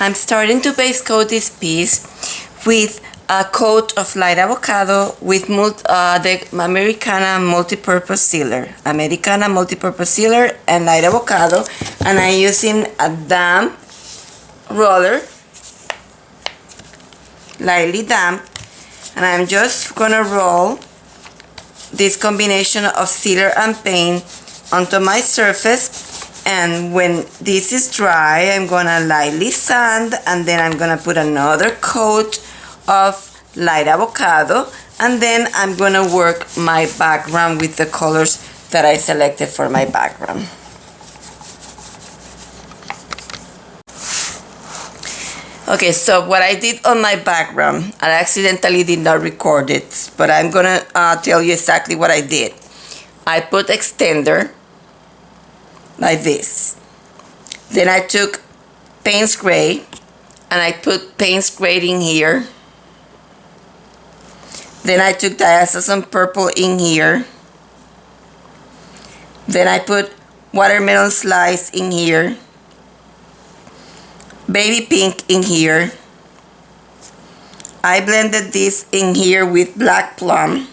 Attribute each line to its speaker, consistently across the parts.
Speaker 1: I'm starting to base coat this piece with a coat of light avocado with the Americana multi-purpose sealer. Americana multi-purpose sealer and light avocado, and I'm using a damp roller, lightly damp, and I'm just gonna roll this combination of sealer and paint onto my surface. And when this is dry, I'm gonna lightly sand, and then I'm gonna put another coat of light avocado, and then I'm gonna work my background with the colors that I selected for my background. Okay, so what I did on my background, I accidentally did not record it, but I'm gonna tell you exactly what I did. I put extender like this. Then I took Payne's Gray and I put Payne's Gray in here. Then I took Diacetyl Purple in here. Then I put Watermelon Slice in here. Baby Pink in here. I blended this in here with Black Plum.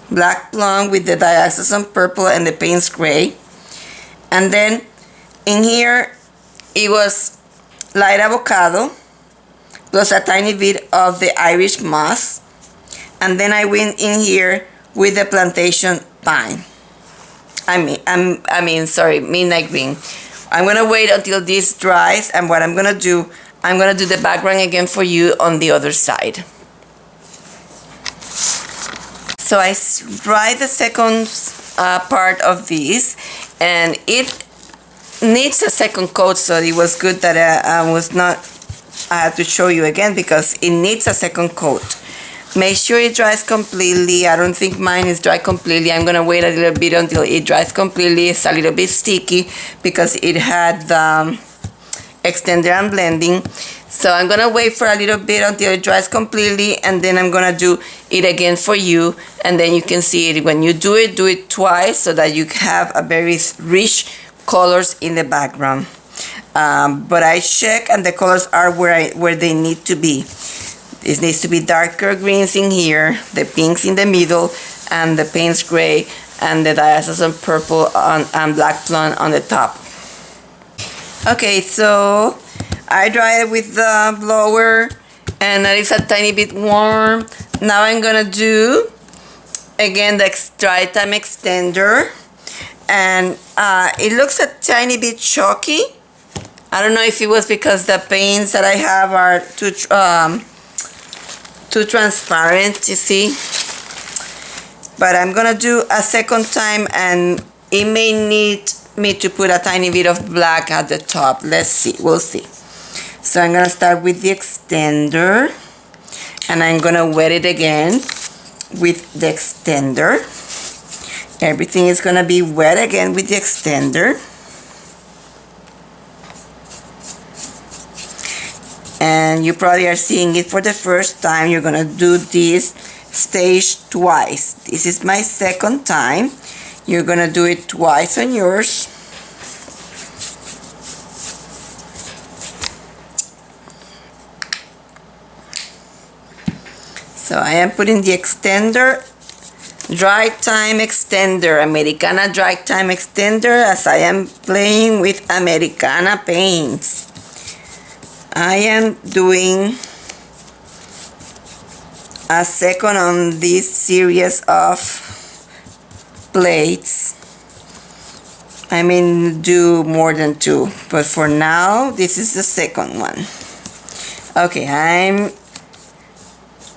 Speaker 1: Black Plum with the Diacetyl Purple and the Payne's Gray. And then in here it was light avocado plus a tiny bit of the Irish moss. And then I went in here with the plantation pine. Midnight green. I'm gonna wait until this dries, and what I'm gonna do the background again for you on the other side. So I dried the second part of this, and it needs a second coat, so it was good that I had to show you again because it needs a second coat. Make sure it dries completely. I don't think mine is dry completely. I'm gonna wait a little bit until it dries completely. It's a little bit sticky because it had the extender and blending. So I'm gonna wait for a little bit until it dries completely, and then I'm gonna do it again for you, and then you can see it. When you do it twice so that you have a very rich colors in the background. But I check, and the colors are where they need to be. It needs to be darker greens in here, the pinks in the middle, and the Payne's Gray, and the Diacetyl Purple and Black Plum on the top. Okay, so I dry it with the blower, and it's a tiny bit warm. Now I'm gonna do again the dry time extender, and it looks a tiny bit chalky. I don't know if it was because the paints that I have are too transparent, you see. But I'm gonna do a second time, and it may need me to put a tiny bit of black at the top. Let's see, we'll see. So I'm gonna start with the extender, and I'm gonna wet it again with the extender. Everything is gonna be wet again with the extender. And you probably are seeing it for the first time. You're gonna do this stage twice. This is my second time. You're gonna do it twice on yours. So I am putting the extender, dry time extender, Americana dry time extender, as I am playing with Americana paints. I am doing a second on this series of plates. I may do more than two, but for now this is the second one. Okay, I'm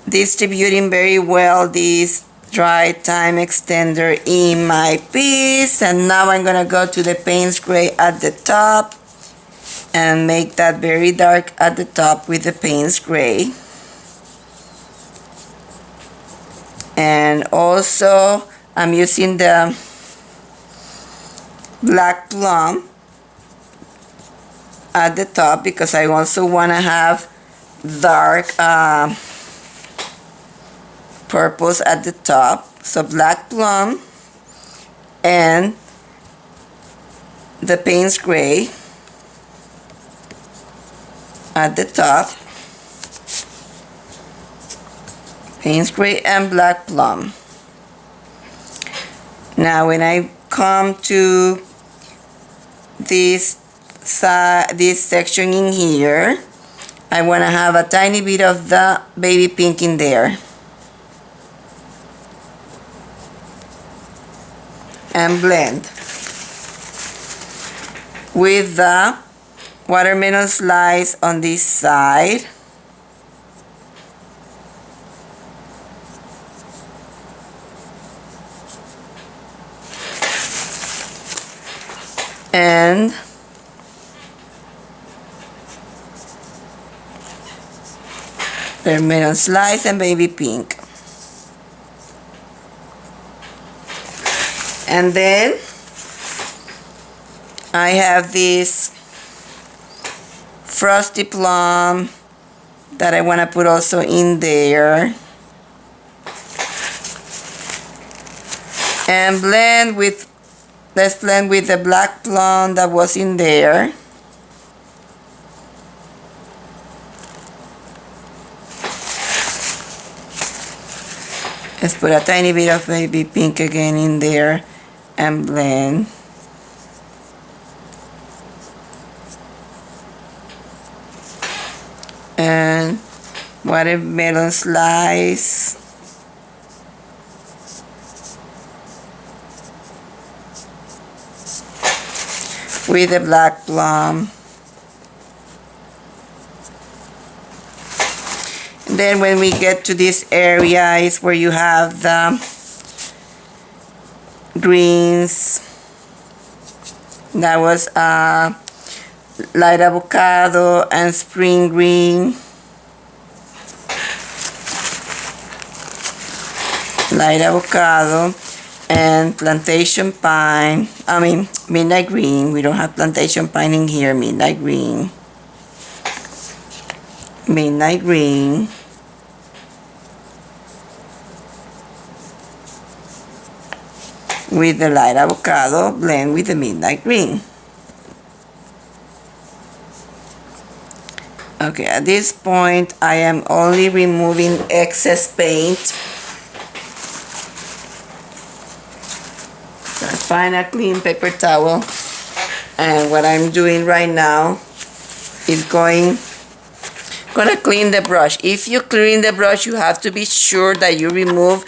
Speaker 1: distributing very well this dry time extender in my piece, and now I'm gonna go to the Payne's Gray at the top and make that very dark at the top with the Payne's Gray. And also I'm using the Black Plum at the top because I also want to have dark purples at the top. So Black Plum and the Payne's Gray. at the top. Payne's Gray and Black Plum. Now when I come to this section in here, I want to have a tiny bit of the baby pink in there. And blend with the watermelon slice on this side. And watermelon slice and baby pink. And then I have this frosty plum that I want to put also in there. And let's blend with the black plum that was in there. Let's put a tiny bit of baby pink again in there and blend. And watermelon slice. With the black plum. And then when we get to this area is where you have the greens. That was light avocado and spring green. Light avocado and plantation pine. I mean midnight green. We don't have plantation pine in here. Midnight green. Midnight green. With the light avocado, blend with the midnight green. Okay, at this point I am only removing excess paint. I find a clean paper towel, and what I'm doing right now is gonna clean the brush. If you clean the brush, you have to be sure that you remove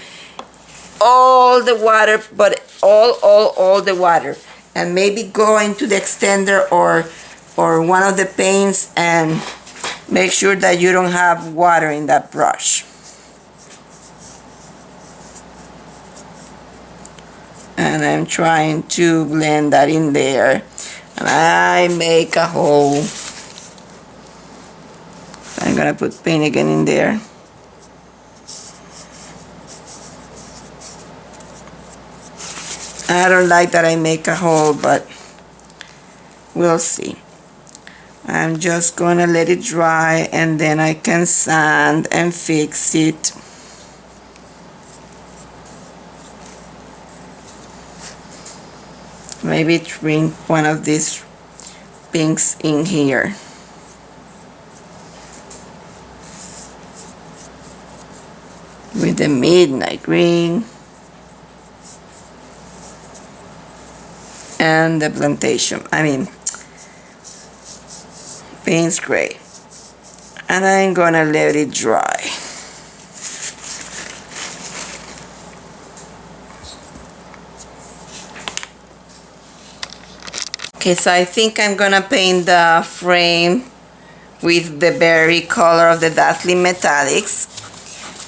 Speaker 1: all the water, but all the water, and maybe go into the extender or one of the paints and make sure that you don't have water in that brush. And I'm trying to blend that in there, and I make a hole. I'm gonna put paint again in there. I don't like that I make a hole, but we'll see. I'm just gonna let it dry, and then I can sand and fix it. Maybe trim one of these pinks in here. With the midnight green and the plantation, Payne's Gray. And I'm gonna let it dry. Okay, so I think I'm gonna paint the frame with the berry color of the Dazzling Metallics.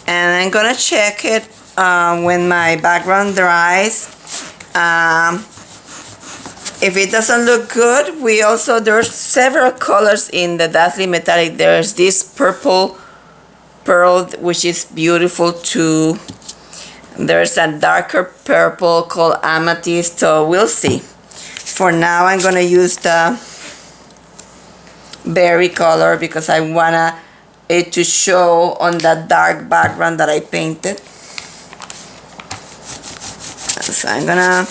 Speaker 1: And I'm gonna check it when my background dries. If it doesn't look good, there's several colors in the Dazzling Metallic. There's this purple pearl, which is beautiful too. There's a darker purple called Amethyst, so we'll see. For now, I'm gonna use the berry color because I want it to show on that dark background that I painted. So I'm gonna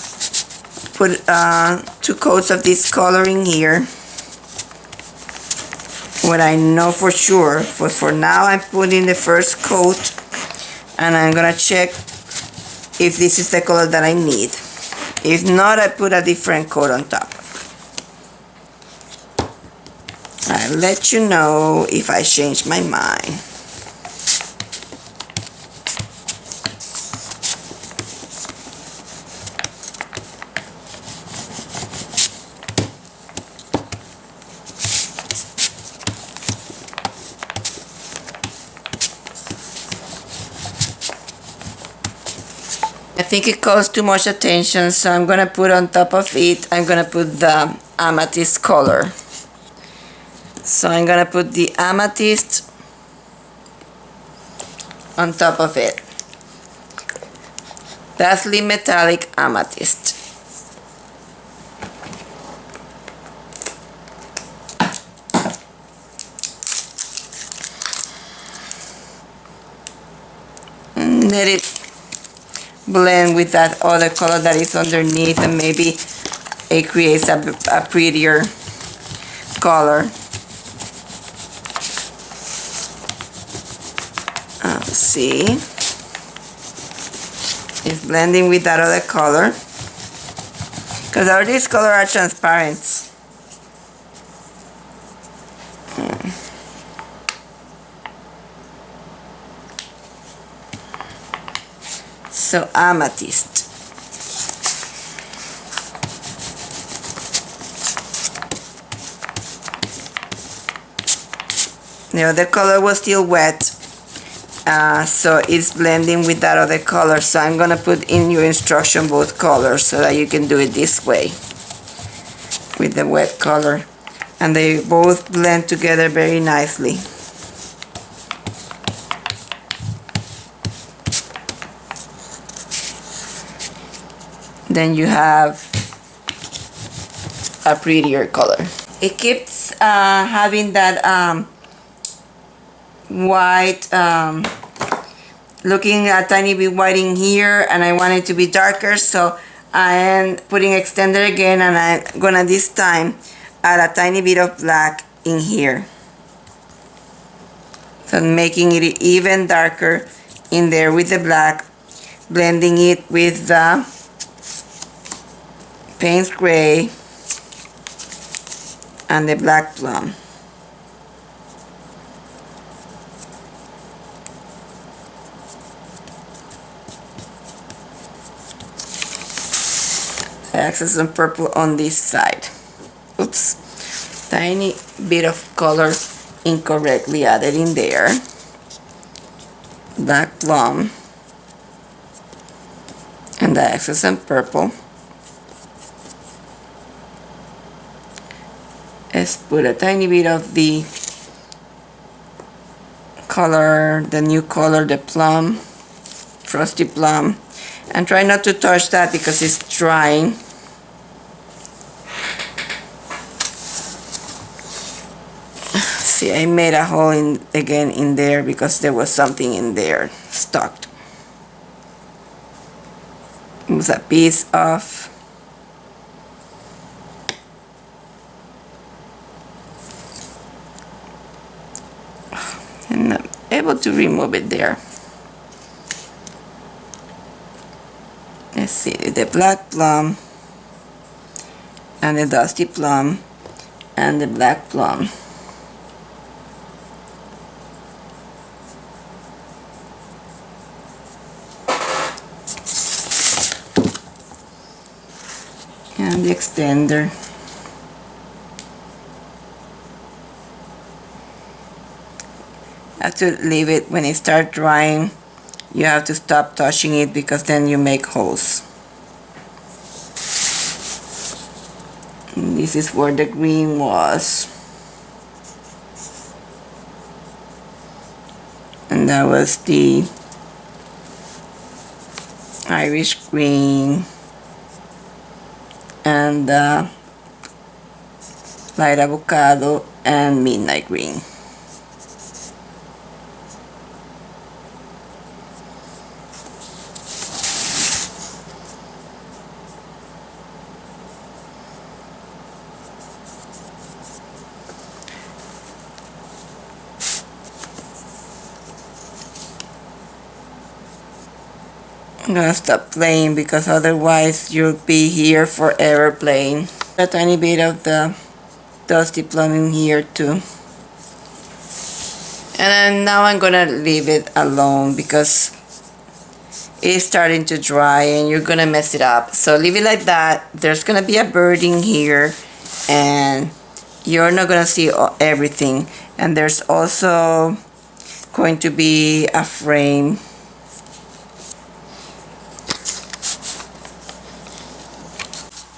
Speaker 1: put 2 coats of this color in here. what I know for sure. But for now, I'm putting the first coat, and I'm gonna check if this is the color that I need. If not, I put a different coat on top. I'll let you know if I change my mind. I think it calls too much attention, so I'm gonna put on top of it, I'm gonna put the amethyst color. So I'm gonna put the amethyst on top of it. Dazzly metallic amethyst. And let it blend with that other color that is underneath, and maybe it creates a prettier color. Let's see. It's blending with that other color, because all these colors are transparent. So amethyst. The other color was still wet, so it's blending with that other color. So I'm gonna put in your instruction both colors so that you can do it this way with the wet color, and they both blend together very nicely. Then you have a prettier color. It keeps having that white, looking a tiny bit white in here, and I want it to be darker, so I am putting extender again, and I'm gonna this time add a tiny bit of black in here. So making it even darker in there with the black, blending it with the Payne's Gray and the black plum. I accent some purple on this side. Oops, tiny bit of color incorrectly added in there. Black plum and the accent purple. Let's put a tiny bit of the color, the new color, the plum, frosty plum, and try not to touch that because it's drying. See, I made a hole again in there because there was something in there stuck. It was a piece of and I'm able to remove it there. Let's see, the black plum and the dusty plum and the black plum. And the extender. Have to leave it when it starts drying. You have to stop touching it because then you make holes. And this is where the green was. And that was the Irish green and light avocado and midnight green. I'm gonna stop playing because otherwise you'll be here forever playing. A tiny bit of the dusty plum in here too. And then now I'm gonna leave it alone because it's starting to dry and you're gonna mess it up. So leave it like that. There's gonna be a bird in here and you're not gonna see everything. And there's also going to be a frame.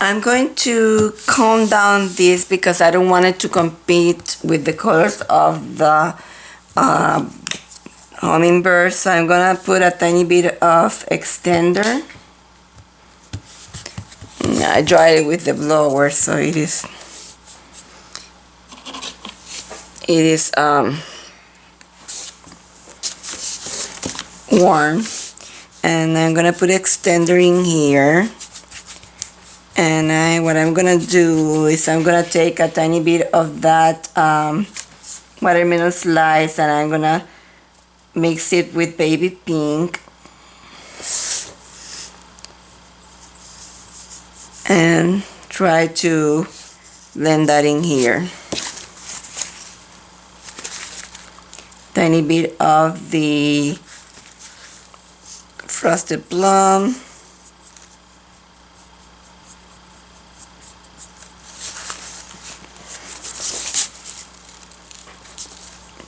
Speaker 1: I'm going to calm down this because I don't want it to compete with the colors of the hummingbird. So I'm gonna put a tiny bit of extender. I dried it with the blower, so it is warm. And I'm gonna put extender in here. And what I'm gonna do is I'm gonna take a tiny bit of that watermelon slice and I'm gonna mix it with baby pink and try to blend that in here. Tiny bit of the frosted plum.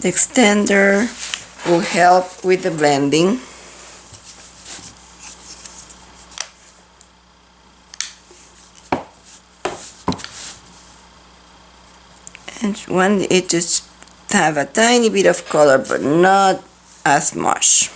Speaker 1: The extender will help with the blending. And want it to have a tiny bit of color, but not as much.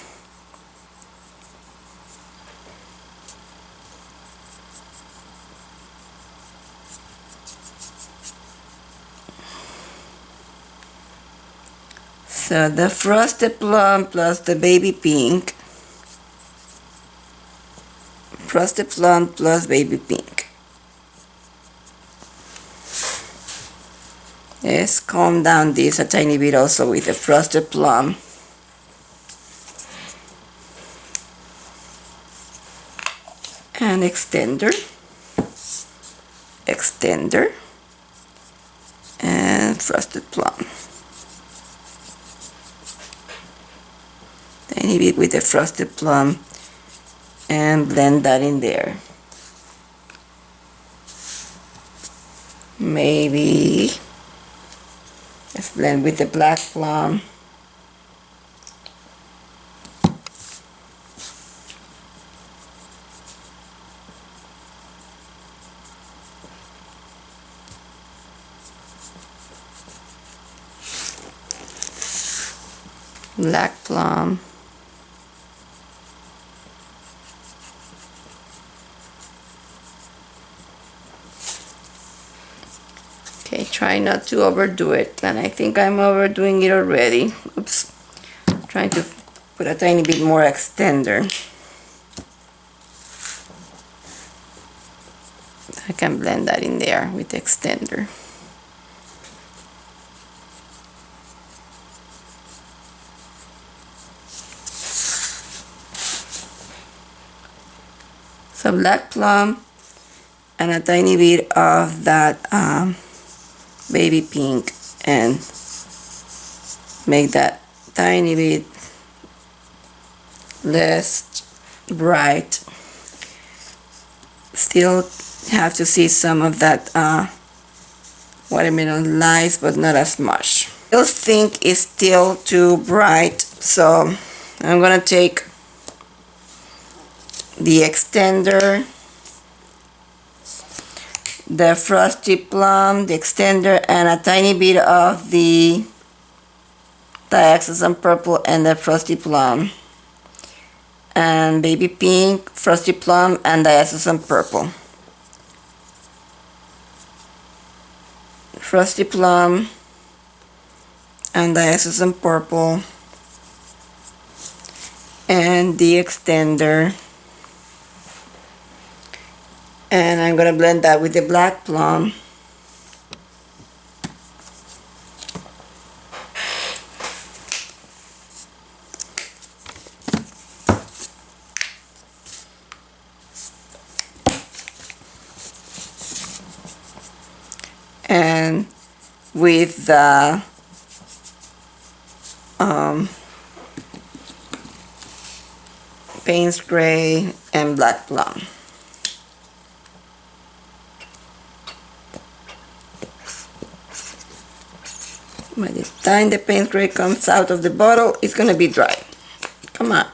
Speaker 1: So the frosted plum plus the baby pink. Frosted plum plus baby pink. Let's calm down this a tiny bit also with the frosted plum. And extender. Extender. And frosted plum. Tiny bit with the frosted plum and blend that in there. Maybe let's blend with the black plum. Black plum. Okay, try not to overdo it, and I think I'm overdoing it already. Oops. Trying to put a tiny bit more extender. I can blend that in there with the extender. So black plum and a tiny bit of that baby pink and make that tiny bit less bright. Still have to see some of that watermelon slice, but not as much. Still think it's still too bright, so I'm gonna take the extender, the frosty plum, the extender, and a tiny bit of the diaxosan purple and the frosty plum, and baby pink, frosty plum, and diaxosan purple. Frosty plum and diaxosan purple and the extender. And I'm gonna blend that with the black plum. with the Payne's Gray and Black Plum. By the time the Payne's Gray comes out of the bottle, it's gonna be dry. Come on.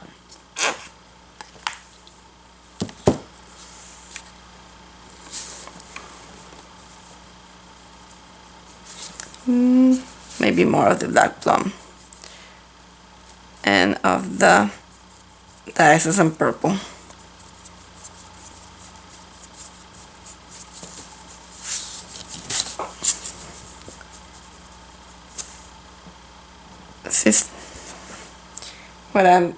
Speaker 1: Maybe more of the Black Plum and of the Diacetyl Purple. This is what I'm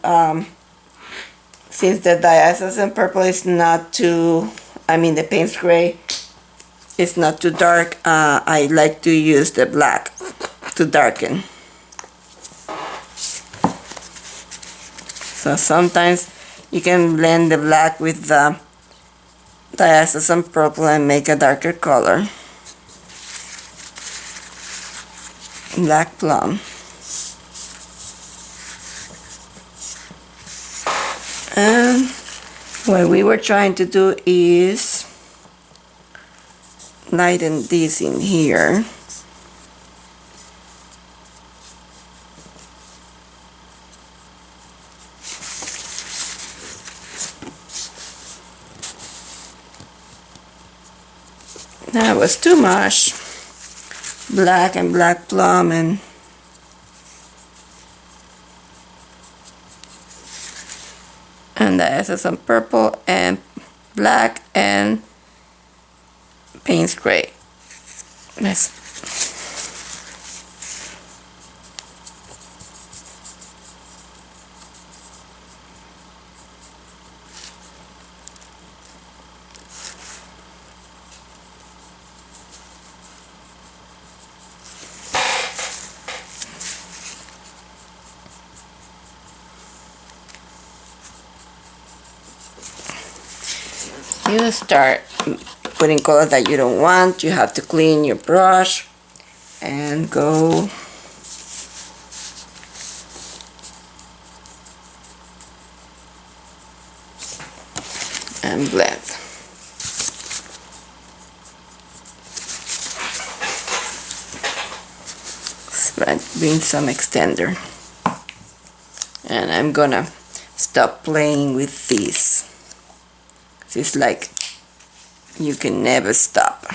Speaker 1: since the Diacetyl Purple is not too, the Payne's Gray is not too dark, I like to use the black to darken. So sometimes you can blend the black with the Diacetyl Purple and make a darker color. Black Plum. And what we were trying to do is lighten this in here. That was too much black and Black Plum and some purple and black and Payne's Gray. Nice. You start putting color that you don't want. You have to clean your brush and go and blend. Bring some extender, and I'm gonna stop playing with this. It's like you can never stop.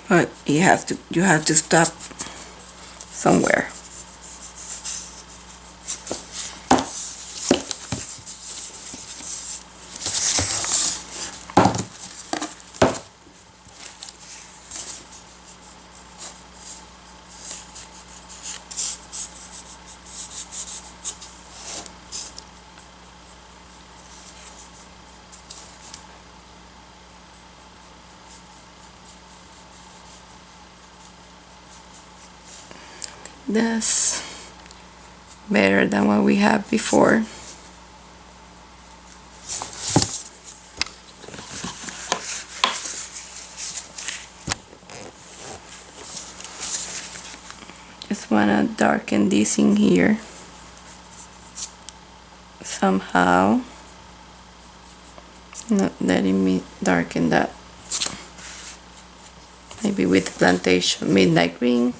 Speaker 1: But you have to stop somewhere. That's better than what we had before. Just want to darken this in here somehow. Not letting me darken that. Maybe with Plantation Midnight Green.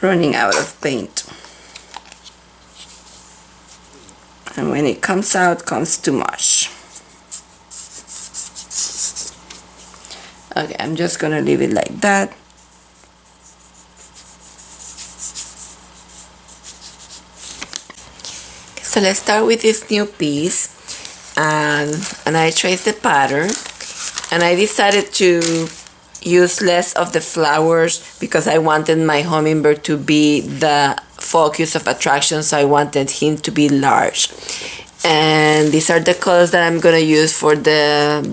Speaker 1: Running out of paint, and when it comes out, comes too much. Okay, I'm just gonna leave it like that. So let's start with this new piece, and I traced the pattern, and I decided to use less of the flowers because I wanted my hummingbird to be the focus of attraction, so I wanted him to be large. And these are the colors that I'm gonna use for the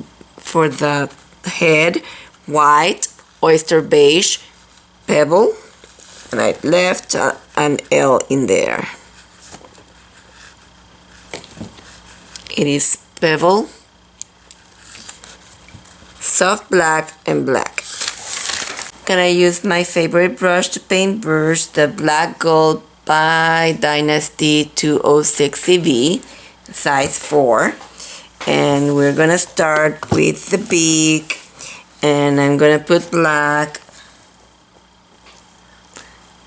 Speaker 1: head: white, oyster beige, pebble, and I left an L in there. It is Pebble, Soft Black, and Black. Gonna use my favorite brush to paint birds, the Black Gold by Dynasty 206 CV, size 4. And we're gonna start with the beak, and I'm gonna put black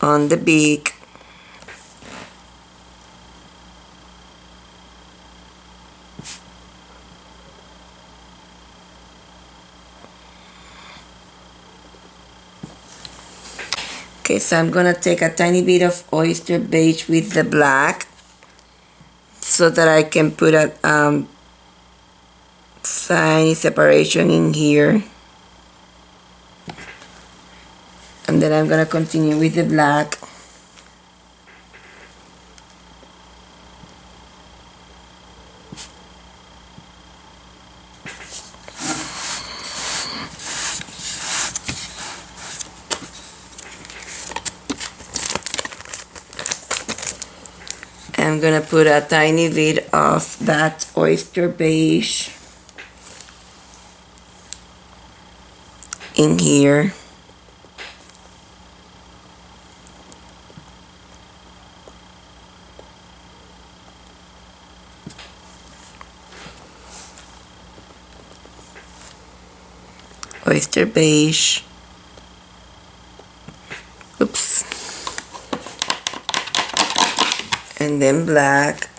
Speaker 1: on the beak. Okay, so I'm gonna take a tiny bit of oyster beige with the black so that I can put a tiny separation in here. And then I'm gonna continue with the black. I'm gonna put a tiny bit of that oyster beige in here. Oyster beige. Oops. And then black.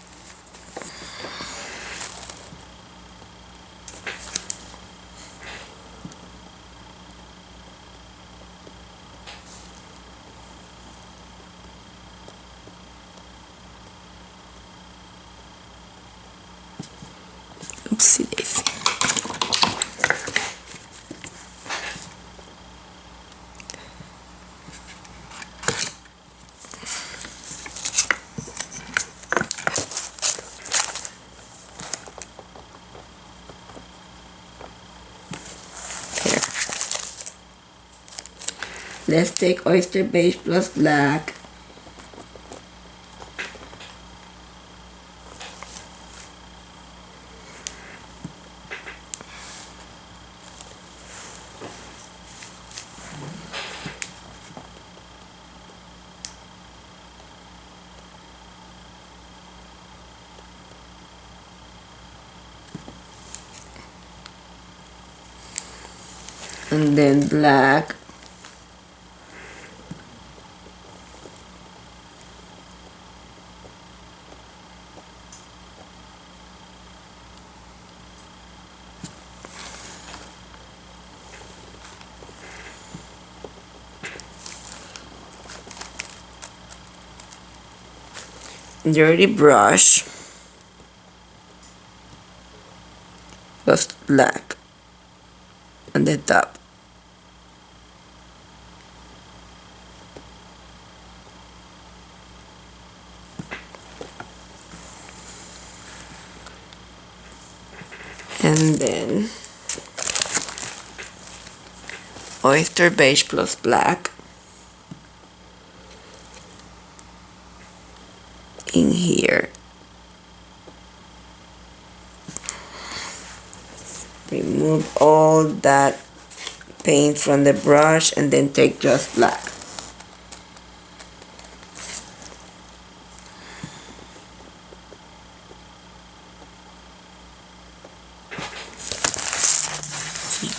Speaker 1: Oopsie daisy. Let's take oyster beige plus black. And then black. Dirty brush plus black on the top. And then oyster beige plus black in here. Remove all that paint from the brush and then take just black.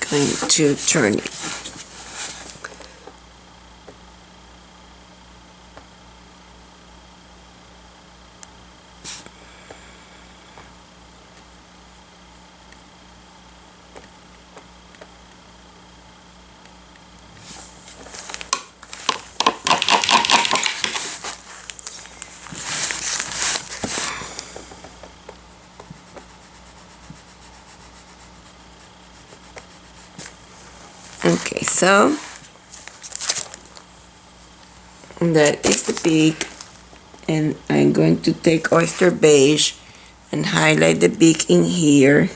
Speaker 1: I'm going to turn it. Okay, so that is the beak, and I'm going to take oyster beige and highlight the beak in here.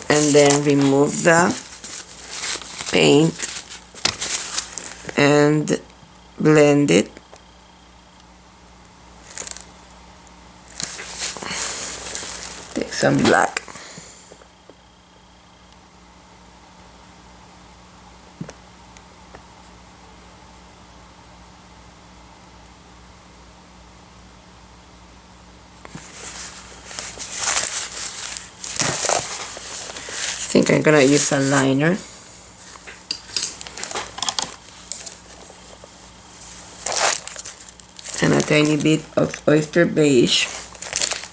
Speaker 1: And then remove the paint and blend it. some black. I think I'm gonna use a liner. And a tiny bit of oyster beige.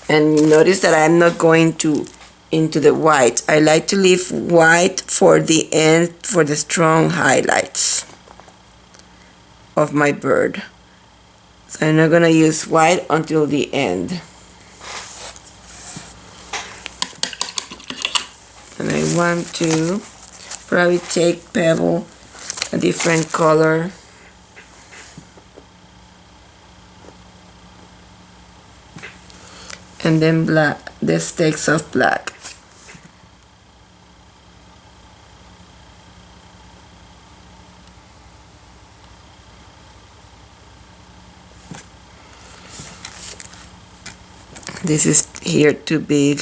Speaker 1: And notice that I'm not going into the white. I like to leave white for the end, for the strong highlights of my bird. So I'm not gonna use white until the end. And I want to probably take pebble, a different color. And then black, the sticks of black. This is here too big.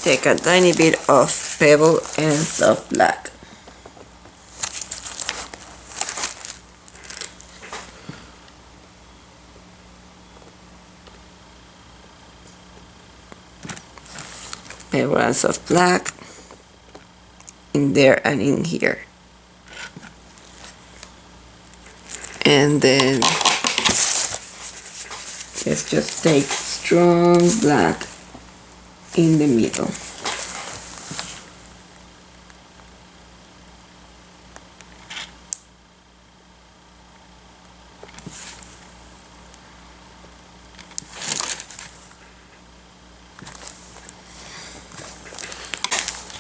Speaker 1: Take a tiny bit of pebble and soft black. Pebble and soft black in there and in here. And then let's just take strong black in the middle.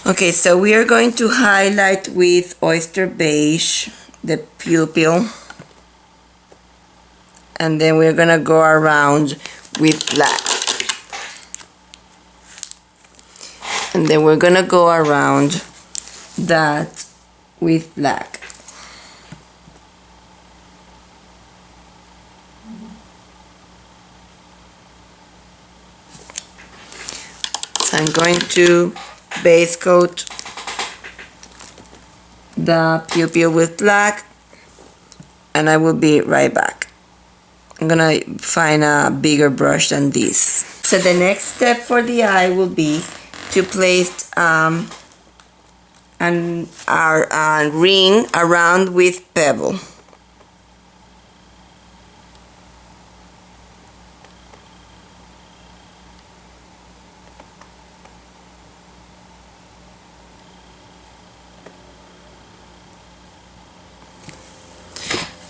Speaker 1: Okay, so we are going to highlight with oyster beige the pupil, and then we're gonna go around with black. And then we're gonna go around that with black. So I'm going to base coat the pupil with black, and I will be right back. I'm gonna find a bigger brush than this. So the next step for the eye will be to place our ring around with pebble.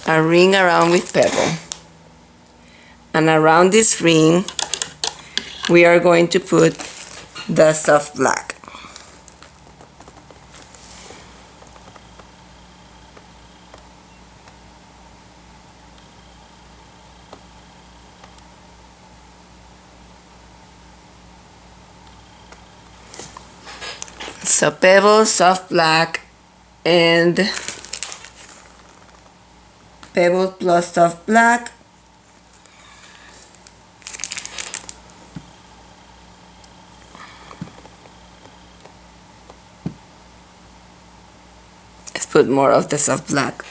Speaker 1: A ring around with pebble. And around this ring we are going to put the soft black. So pebble, soft black, and pebble plus soft black. Let's put more of the soft black.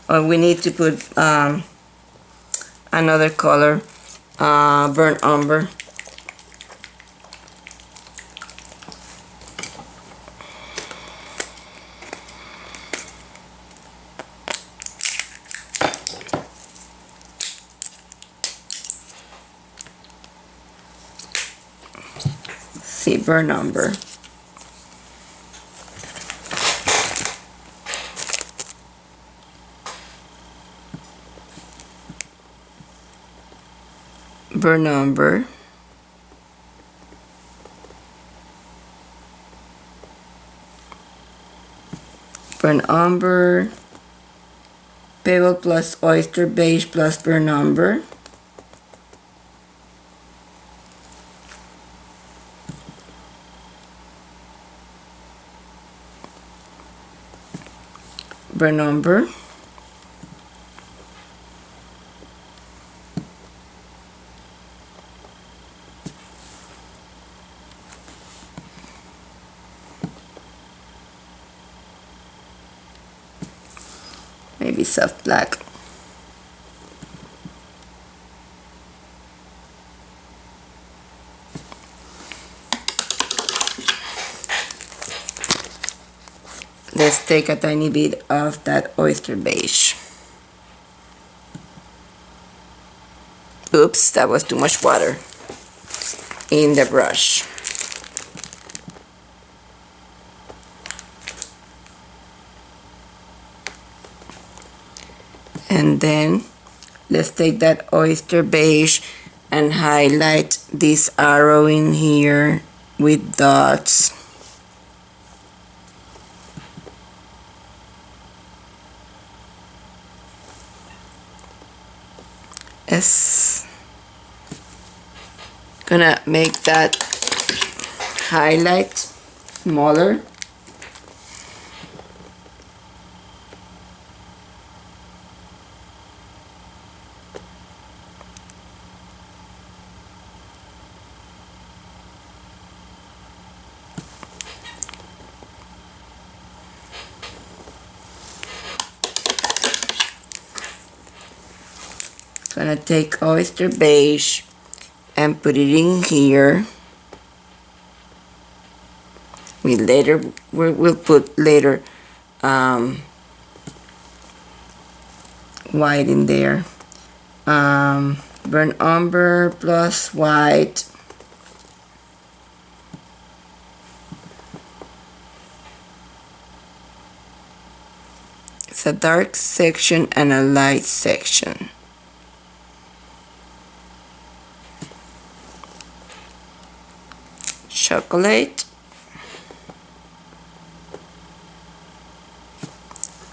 Speaker 1: Or we need to put another color, burnt umber. See, burnt umber. Burnt umber. Burnt umber. Pebble plus oyster beige plus burnt umber. burnt umber. Maybe soft black. Let's take a tiny bit of that oyster beige. Oops, that was too much water in the brush. And then let's take that oyster beige and highlight this arrow in here with dots. It's gonna make that highlight smaller. Gonna take oyster beige and put it in here. We'll put later white in there. Burnt umber plus white. It's a dark section and a light section. Chocolate,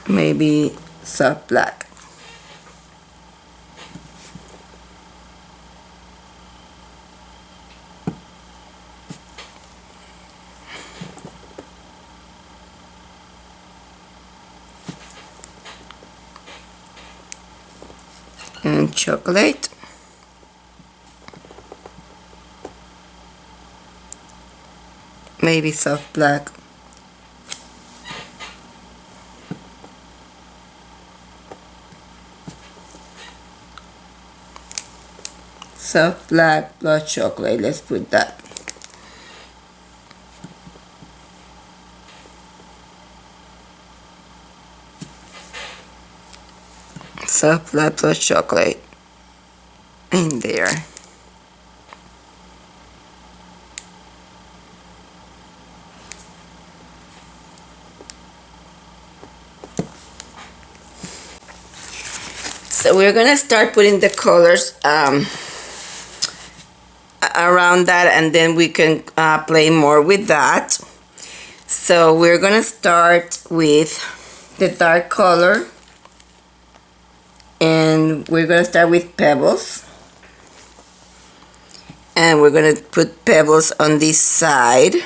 Speaker 1: maybe soft black. And chocolate. Maybe soft black. Soft black plus chocolate. Let's put that. Soft black plus chocolate in there. So we're gonna start putting the colors around that, and then we can play more with that. So we're gonna start with the dark color, and we're gonna start with pebbles, and we're gonna put pebbles on this side.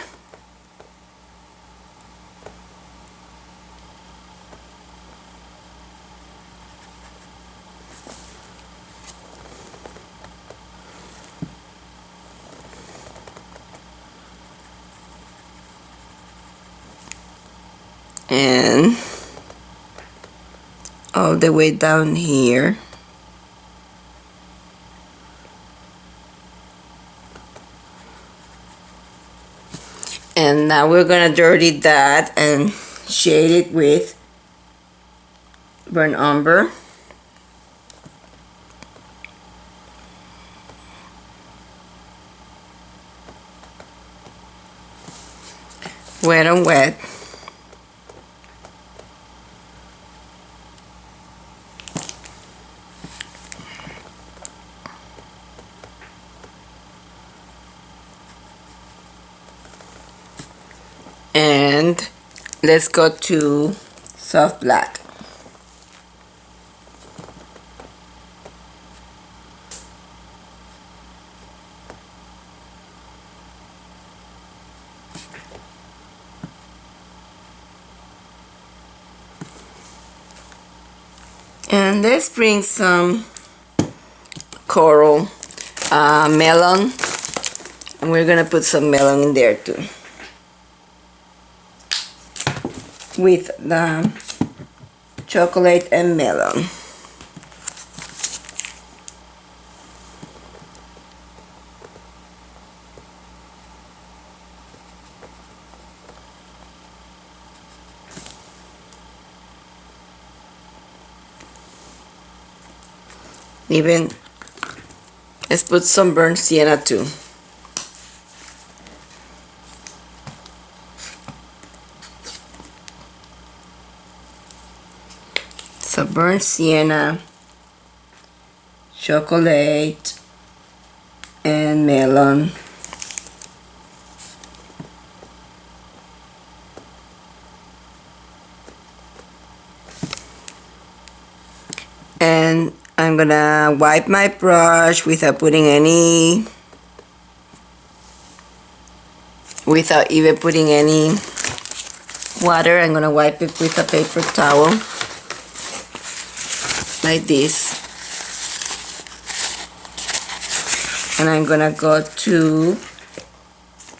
Speaker 1: And all the way down here. And now we're gonna dirty that and shade it with burnt umber. Wet on wet. And let's go to soft black. And let's bring some coral melon, and we're gonna put some melon in there too with the chocolate and melon. Even let's put some burnt sienna too. So burnt sienna, chocolate, and melon. And I'm gonna wipe my brush without even putting any water. I'm gonna wipe it with a paper towel like this, and I'm gonna go to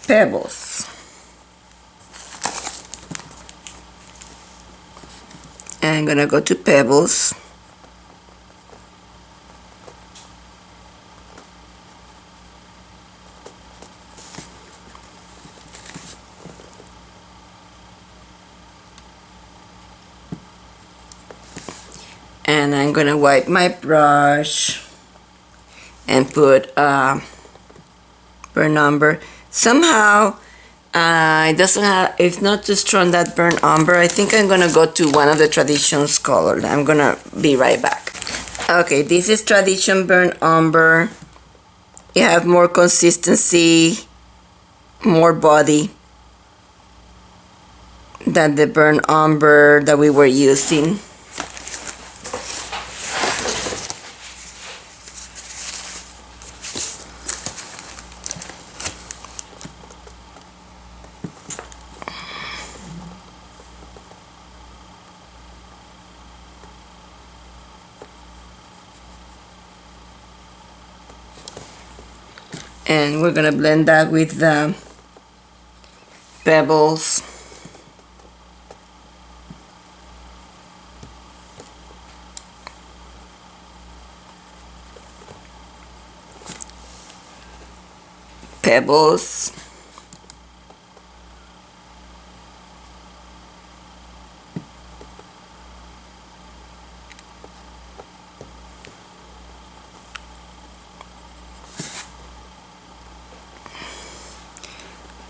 Speaker 1: pebbles, and I'm gonna go to pebbles. And I'm gonna wipe my brush and put burnt umber. Somehow it doesn't have, it's not too strong, that burnt umber. I think I'm gonna go to one of the traditions color. I'm gonna be right back. Okay, this is tradition burnt umber. You have more consistency, more body than the burnt umber that we were using. And we're gonna blend that with the pebbles. Pebbles.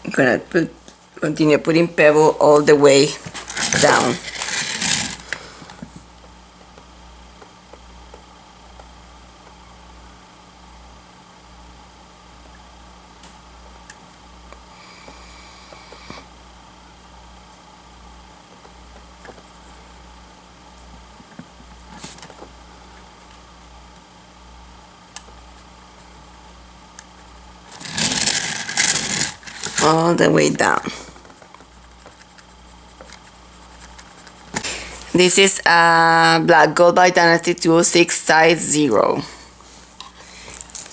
Speaker 1: I'm gonna continue putting pebble all the way down. All the way down. This is Black Gold by Dynasty 206 size 0.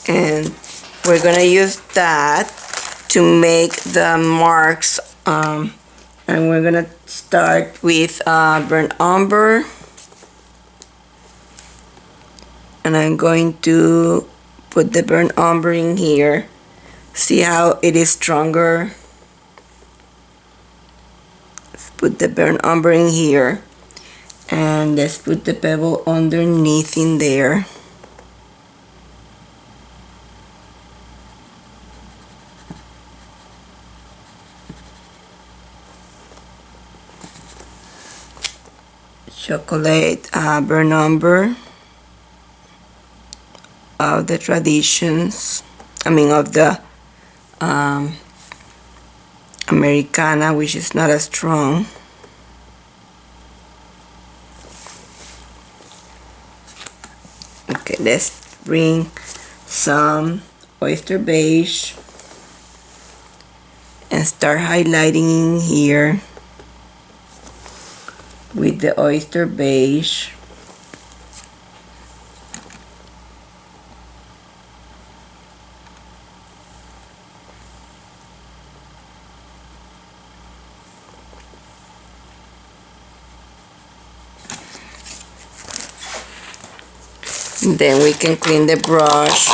Speaker 1: And we're gonna use that to make the marks. And we're gonna start with burnt umber. And I'm going to put the burnt umber in here. See how it is stronger? Let's put the burnt umber in here. And let's put the pebble underneath in there. Chocolate, burnt umber of the traditions. Of the Americana, which is not as strong. Okay, let's bring some oyster beige and start highlighting in here with the oyster beige. Then we can clean the brush.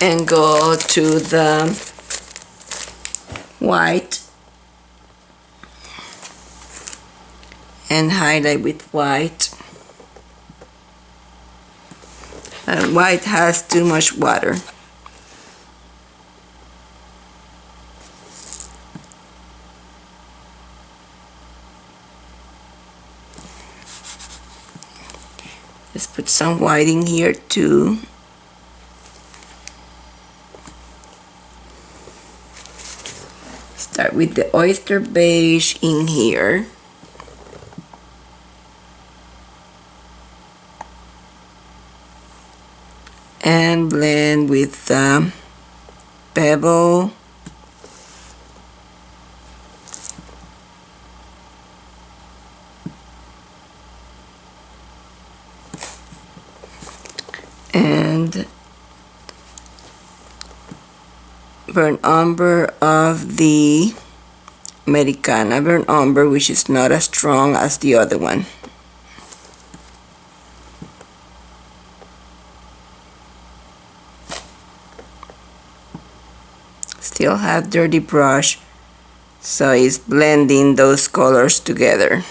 Speaker 1: And go to the white and highlight with white. And white has too much water. Let's put some white in here too. Start with the oyster beige in here. And blend with the pebble. And burnt umber of the Americana burnt umber, which is not as strong as the other one. Still have dirty brush, so it's blending those colors together.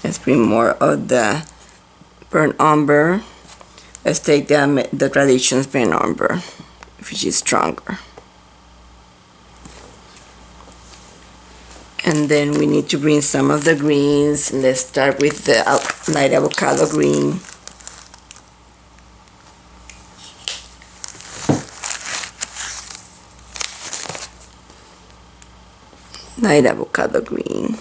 Speaker 1: Let's bring more of the burnt umber. Let's take the Traditions burnt umber, which is stronger. And then we need to bring some of the greens. Let's start with the light avocado green. Light avocado green.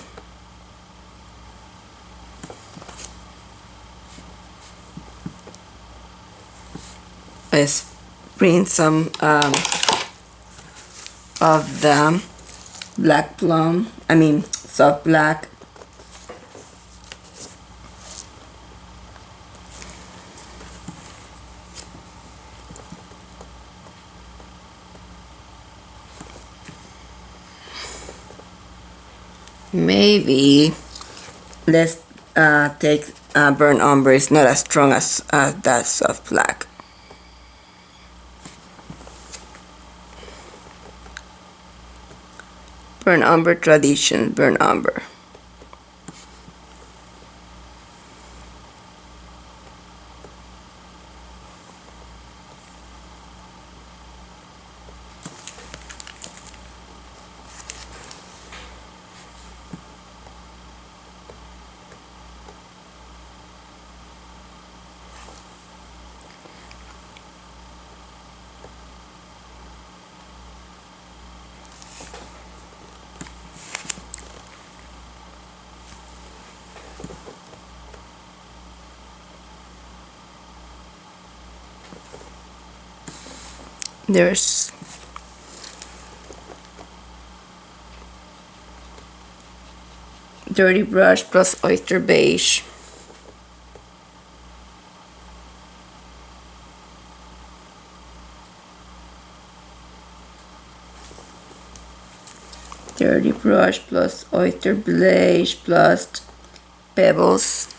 Speaker 1: Let's bring some of the black plum, soft black. Maybe let's take burnt umber. It's not as strong as that soft black. Burnt umber Tradition, burnt umber. There's dirty brush plus oyster beige. Dirty brush plus oyster beige plus pebbles.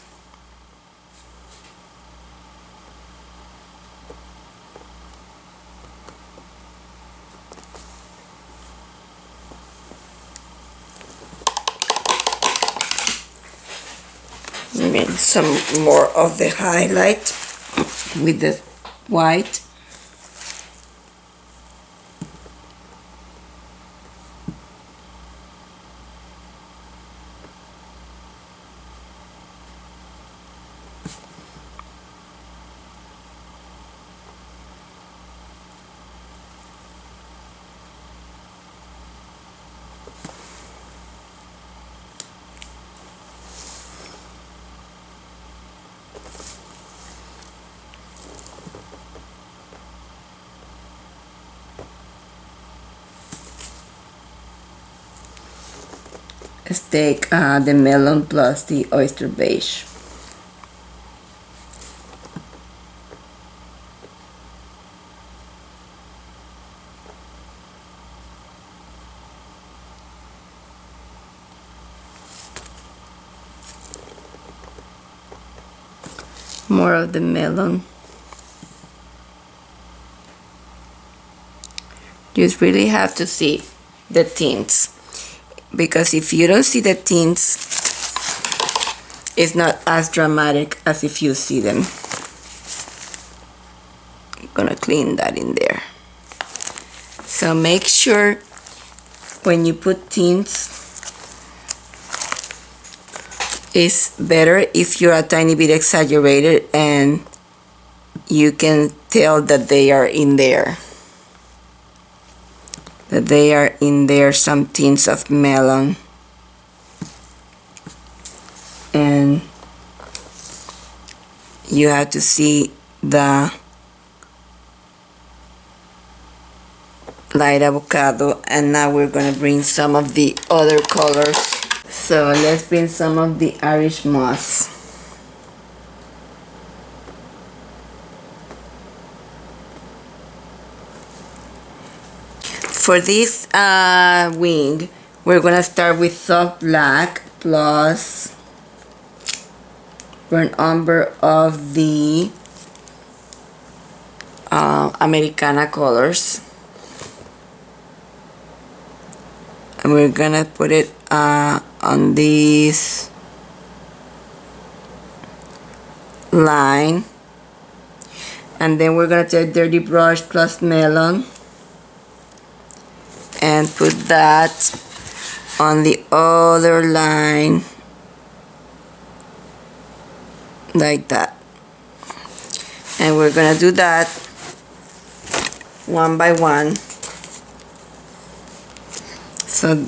Speaker 1: Some more of the highlight with the white. Let's take the melon plus the oyster beige. more of the melon. You really have to see the tints, because if you don't see the tints, it's not as dramatic as if you see them. I'm gonna clean that in there. So make sure when you put tints, it's better if you're a tiny bit exaggerated and you can tell that they are in there. That they are in there, some tints of melon. And you have to see the light avocado. And now we're going to bring some of the other colors. So let's bring some of the Irish moss. For this wing, we're going to start with soft black plus burnt umber of the Americana colors. And we're going to put it on this line. And then we're going to take dirty brush plus melon and put that on the other line like that. And we're gonna do that one by one. So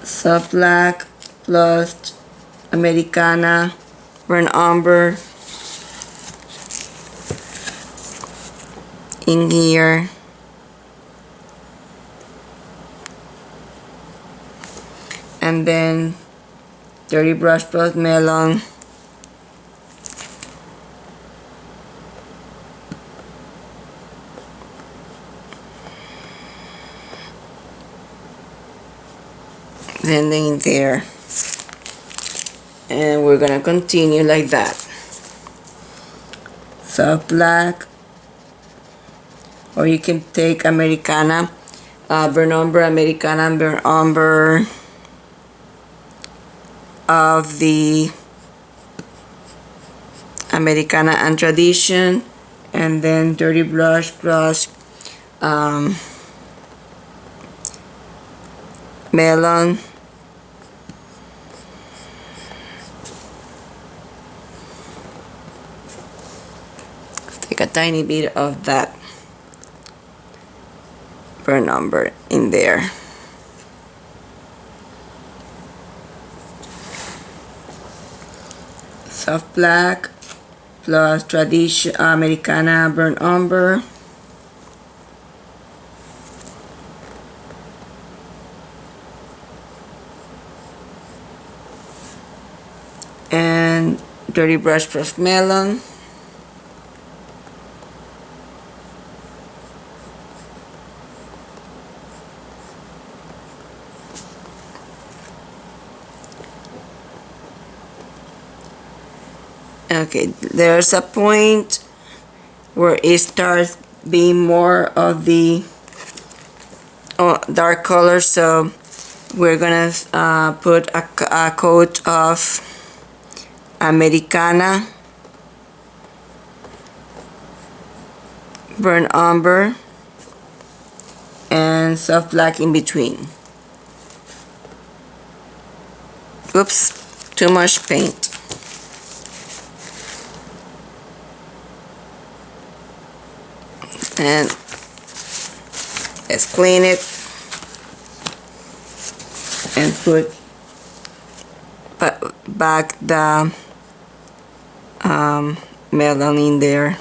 Speaker 1: soft black plus Americana, burnt umber in here. And then dirty brush plus melon. Then in there. And we're gonna continue like that. Soft black, or you can take Americana, burnt umber, Americana, burnt umber of the Americana and Tradition, and then dirty brush plus melon. Let's take a tiny bit of that burnt umber in there. Soft black plus Tradition, Americana, burnt umber. And dirty brush plus melon. Okay, there's a point where it starts being more of the dark color, so we're gonna put a coat of Americana, burnt umber, and soft black in between. Oops, too much paint. And let's clean it and put back the melon in there.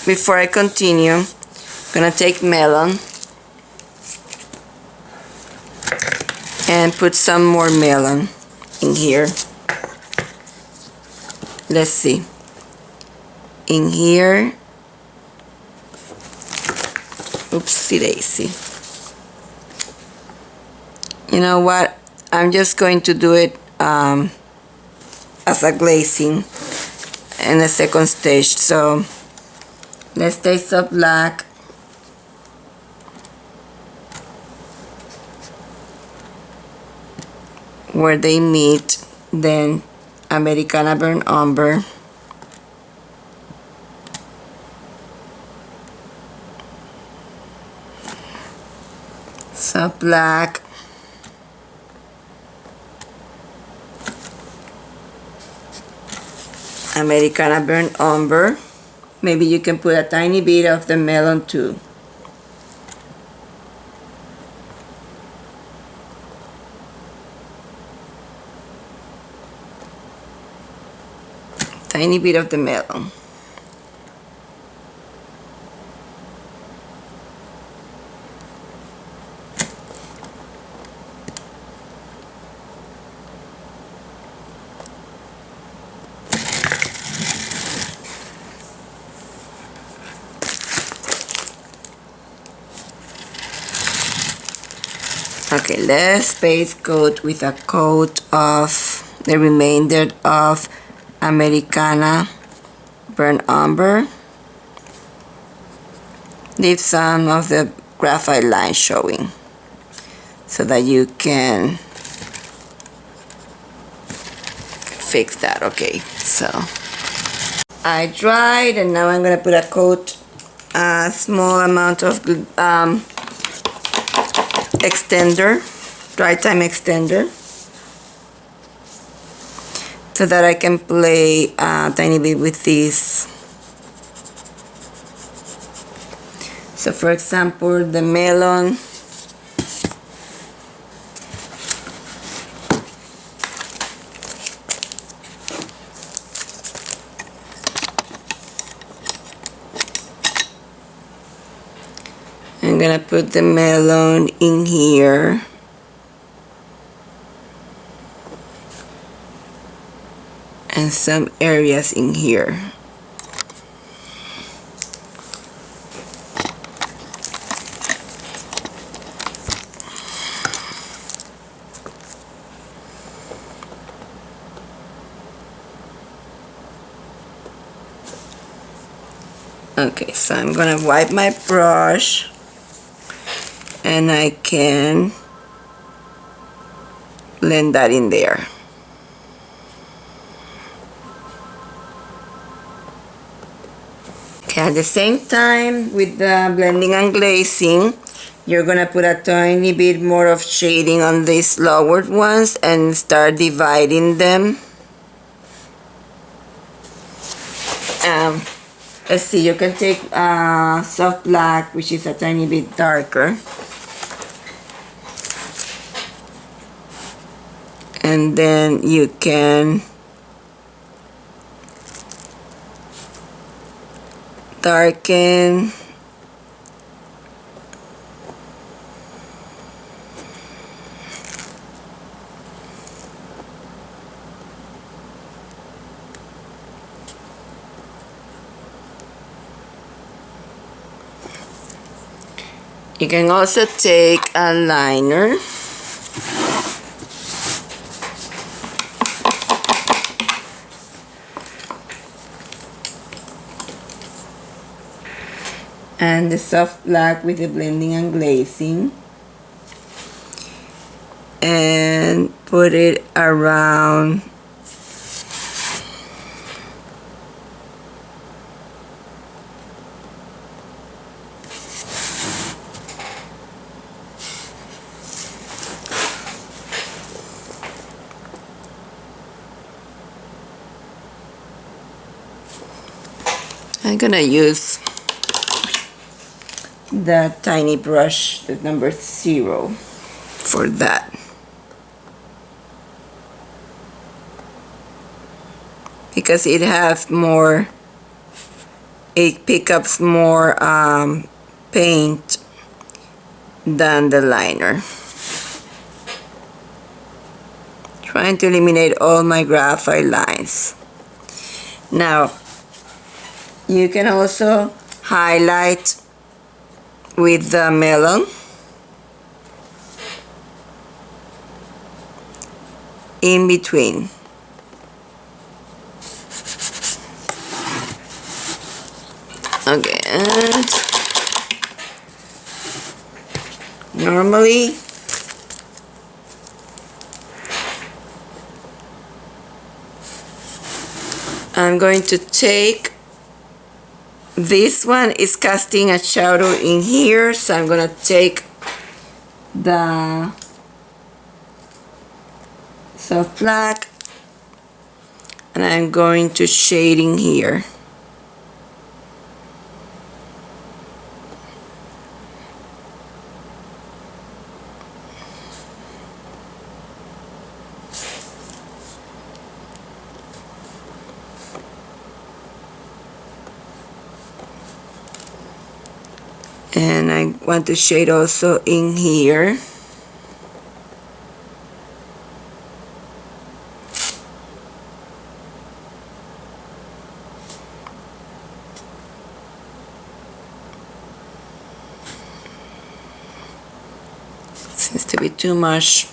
Speaker 1: Before I continue, gonna take melon and put some more melon in here. Let's see. In here, Oopsie daisy. You know what? I'm just going to do it as a glazing in the second stage. So let's take some black where they meet, then Americana burnt umber, some black, Americana burnt umber. Maybe you can put a tiny bit of the melon too. Tiny bit of the melon. Okay, let's base coat with a coat of the remainder of Americana burnt umber. Leave some of the graphite line showing so that you can fix that. Okay, so I dried and now I'm gonna put a coat, a small amount of extender, dry time extender, so that I can play a tiny bit with this. So for example, the melon, I'm gonna put the melon in here. And some areas in here. Okay, so I'm gonna wipe my brush and I can blend that in there. Okay, at the same time with the blending and glazing, you're gonna put a tiny bit more of shading on these lowered ones and start dividing them. Let's see, you can take soft black, which is a tiny bit darker, and then you can darken you can also take a liner and the soft black with the blending and glazing and put it around I'm gonna use the tiny brush, the number 0, for that. Because it has more, it picks up more paint than the liner. Trying to eliminate all my graphite lines. Now, you can also highlight with the melon in between. Okay, and normally I'm going to take, this one is casting a shadow in here, so I'm gonna take the soft black and I'm going to shade in here. And I want to shade also in here. Seems to be too much.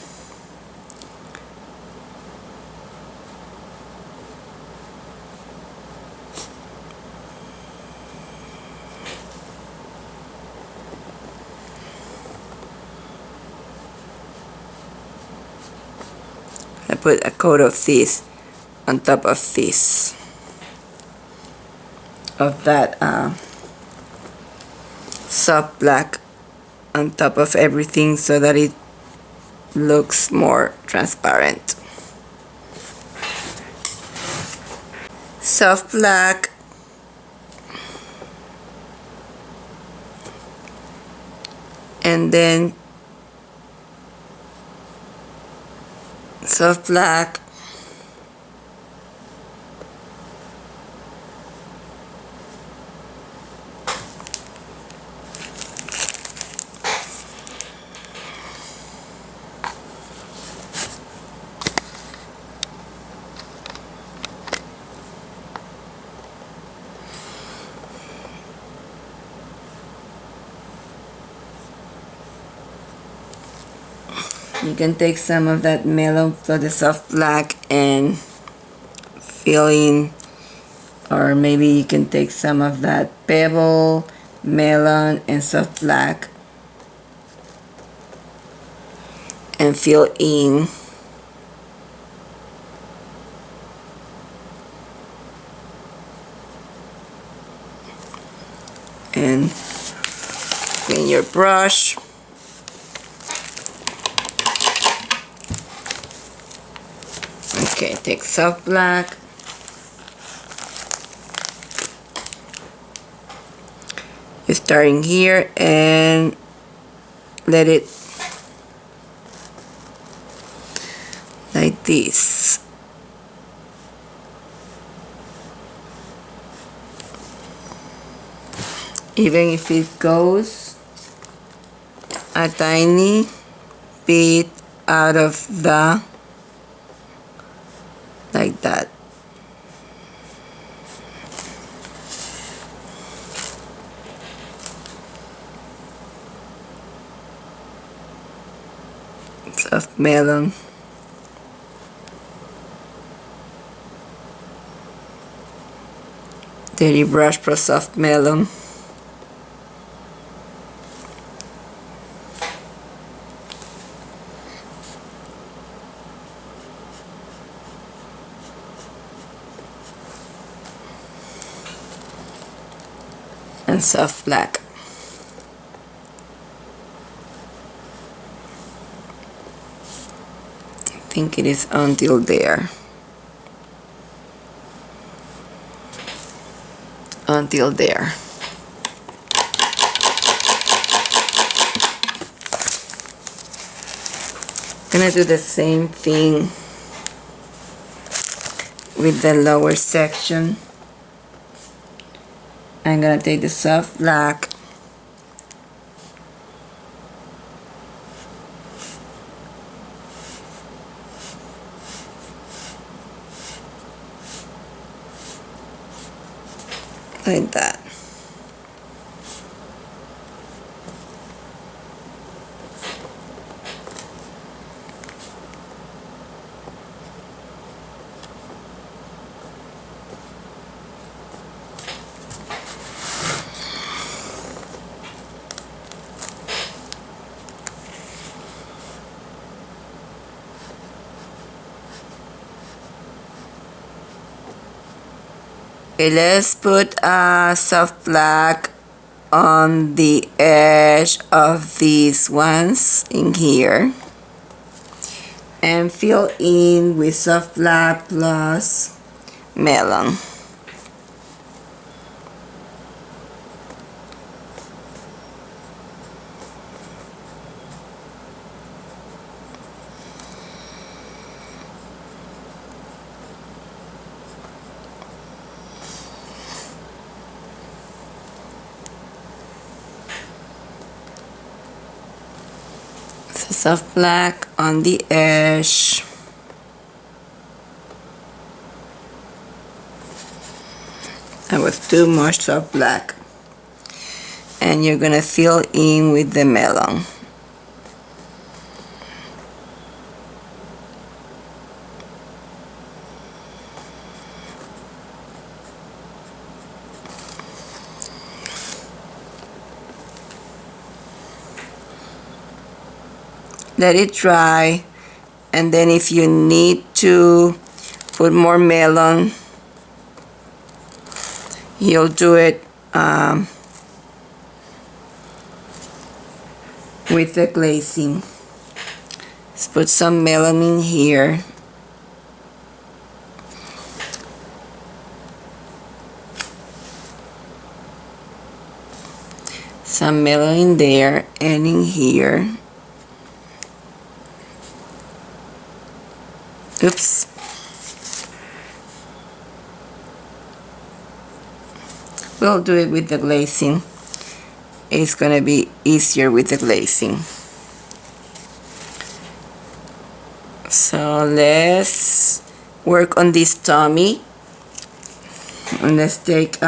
Speaker 1: I put a coat of this on top of this, of that soft black on top of everything so that it looks more transparent. Soft black, and then soft black, you can take some of that melon for the soft black and fill in, or maybe you can take some of that pebble, melon, and soft black and fill in. And clean your brush. Okay, take soft black. You're starting here and let it like this. Even if it goes a tiny bit out of the, like that. Soft melon. Dirty brush for soft melon. And soft black. I think it is until there. Until there. Gonna do the same thing with the lower section. I'm gonna take the soft black like that. Okay, let's put a soft black on the edge of these ones in here and fill in with soft black plus melon. Soft black on the edge. That was too much soft black. And you're gonna fill in with the melon. Let it dry, and then if you need to put more melon, you'll do it with the glazing. Let's put some melon in here. Some melon in there and in here. Oops. We'll do it with the glazing. It's gonna be easier with the glazing. So let's work on this tummy. And let's take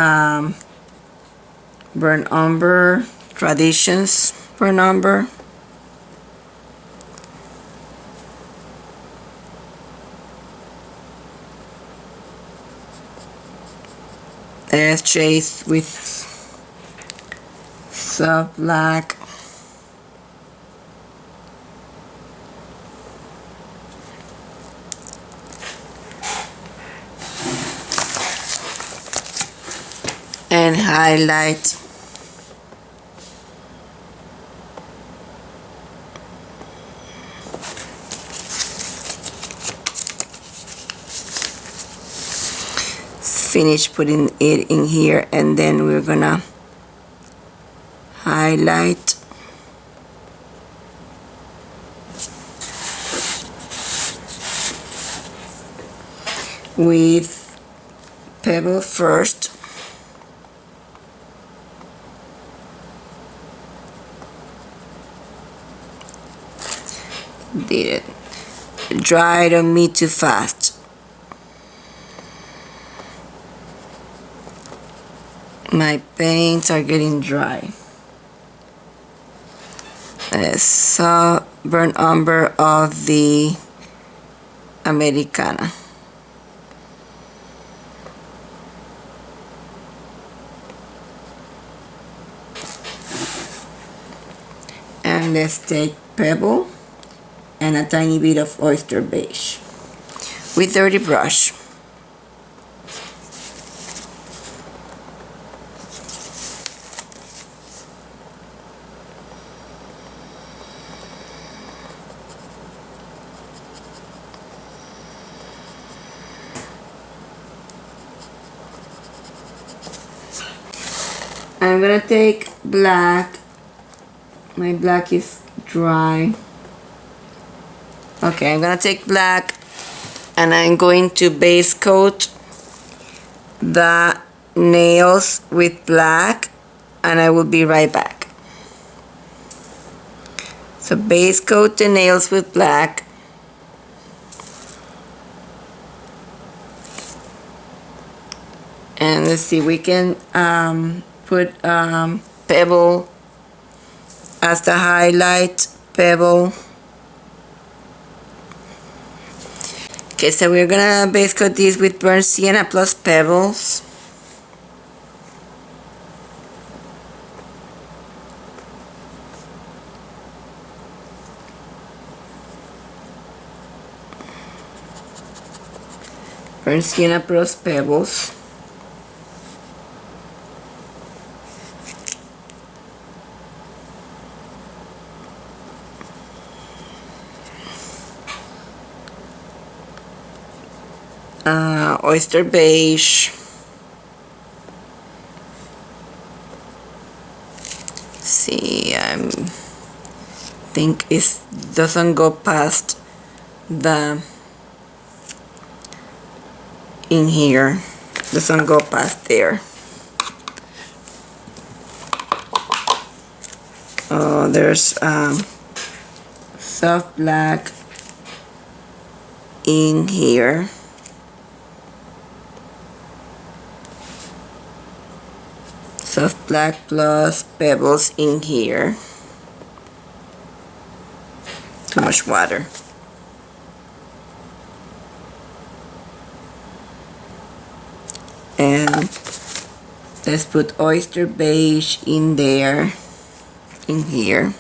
Speaker 1: burnt umber, Traditions burnt umber. Let's chase with soft black. And highlight. Finish putting it in here, and then we're gonna highlight with pebble first. Did it. Dry, don't be too fast. My paints are getting dry. So burnt umber of the Americana. And let's take pebble and a tiny bit of oyster beige with dirty brush. I'm gonna take black. My black is dry. Okay, I'm gonna take black and I'm going to base coat the nails with black, and I will be right back. So base coat the nails with black. And let's see, we can put pebble as the highlight, pebble. Okay, so we're gonna base coat these with burnt sienna plus pebbles. Burnt sienna plus pebbles. oyster beige. See, I think it doesn't go past the in here, doesn't go past there. Oh, there's soft black in here. Soft black plus pebbles in here. Too much water. And let's put oyster beige in there, in here.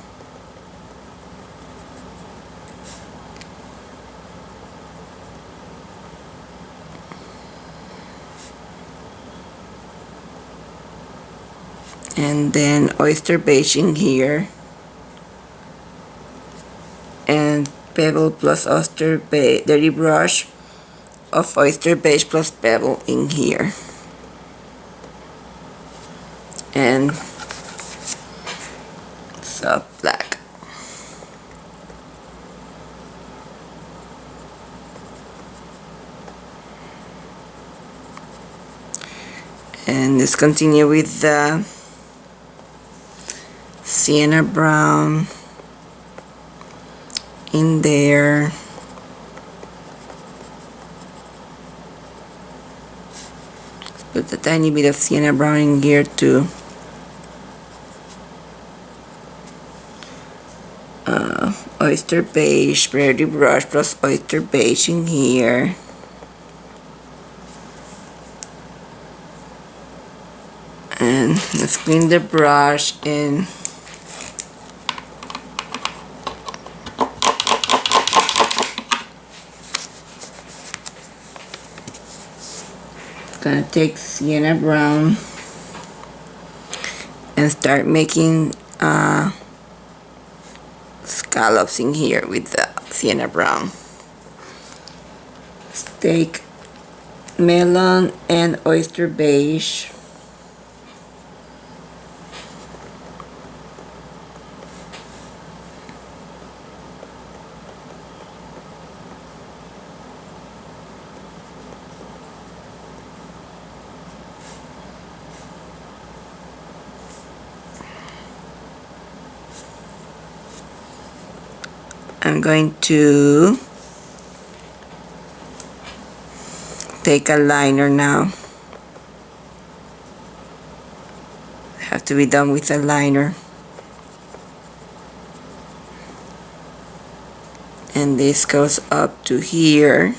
Speaker 1: And then oyster beige in here, and pebble plus oyster beige, dirty brush of oyster beige plus pebble in here, and soft black. And let's continue with the sienna brown in there. Put a tiny bit of sienna brown in here too. Oyster beige, dirty brush plus oyster beige in here. And let's clean the brush and gonna take sienna brown and start making scallops in here with the sienna brown. Take melon and oyster beige. I'm going to take a liner now. Have to be done with a liner. And this goes up to here.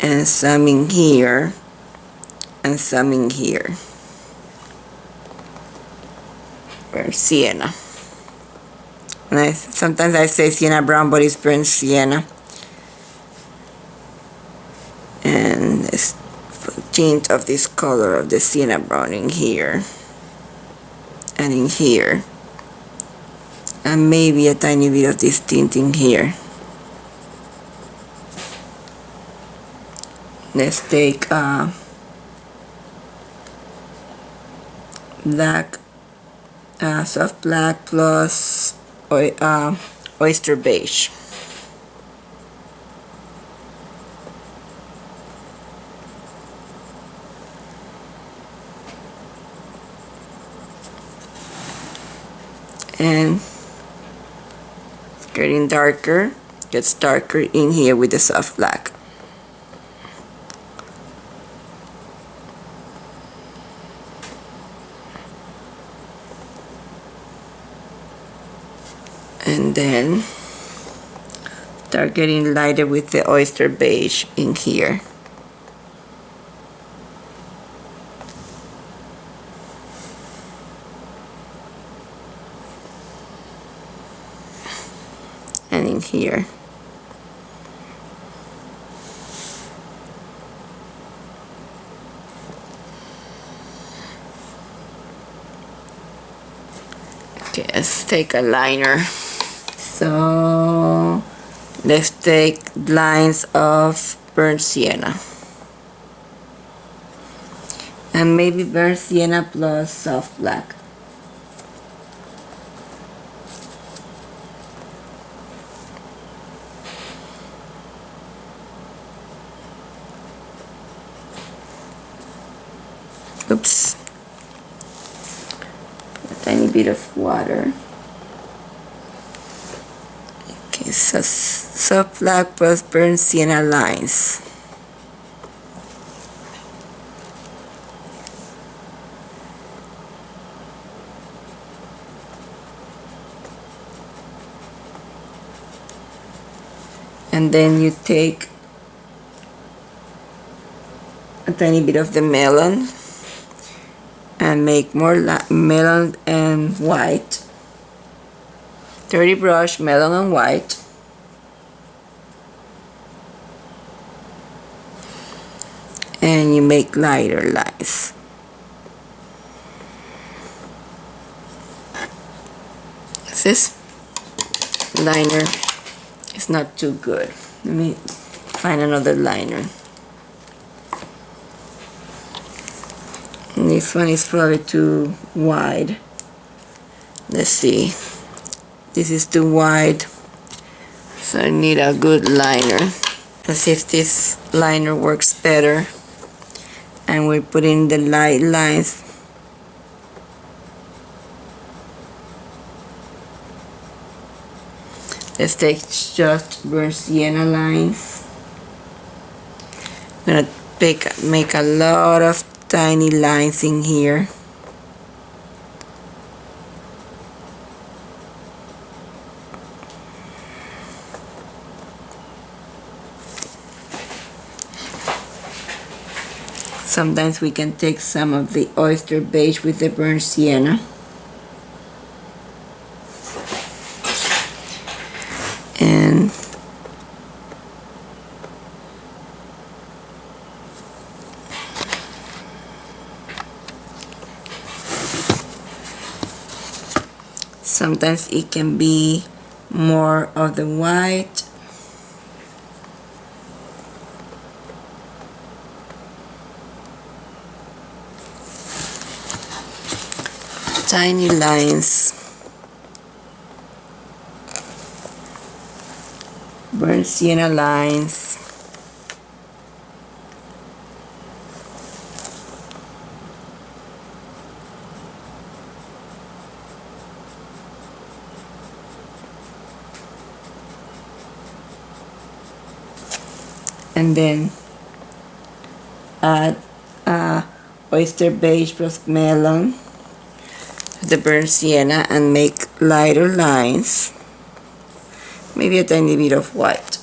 Speaker 1: And some in here. And some in here. Or sienna. And sometimes I say sienna brown, but it's burnt sienna. And it's a tint of this color of the sienna brown in here. And in here. And maybe a tiny bit of this tint in here. Let's take black, soft black plus oyster beige. And it's getting darker, gets darker in here with the soft black. And then start getting lighter with the oyster beige in here. And in here. Okay, let's take a liner. So Let's take lines of burnt sienna. And maybe burnt sienna plus soft black. Oops. A tiny bit of water. Okay, so soft black plus burnt sienna lines. And then you take a tiny bit of the melon and make more melon and white. Dirty brush, melon and white. And you make lighter lines. This liner is not too good. Let me find another liner. And this one is probably too wide. Let's see. This is too wide, so I need a good liner. Let's see if this liner works better. And we put in the light lines. Let's take just burnt sienna lines. I'm gonna make a lot of tiny lines in here. Sometimes we can take some of the oyster beige with the burnt sienna. And sometimes it can be more of the white. Tiny lines. Burnt sienna lines. And then add oyster beige plus melon to the burnt sienna and make lighter lines. Maybe a tiny bit of white.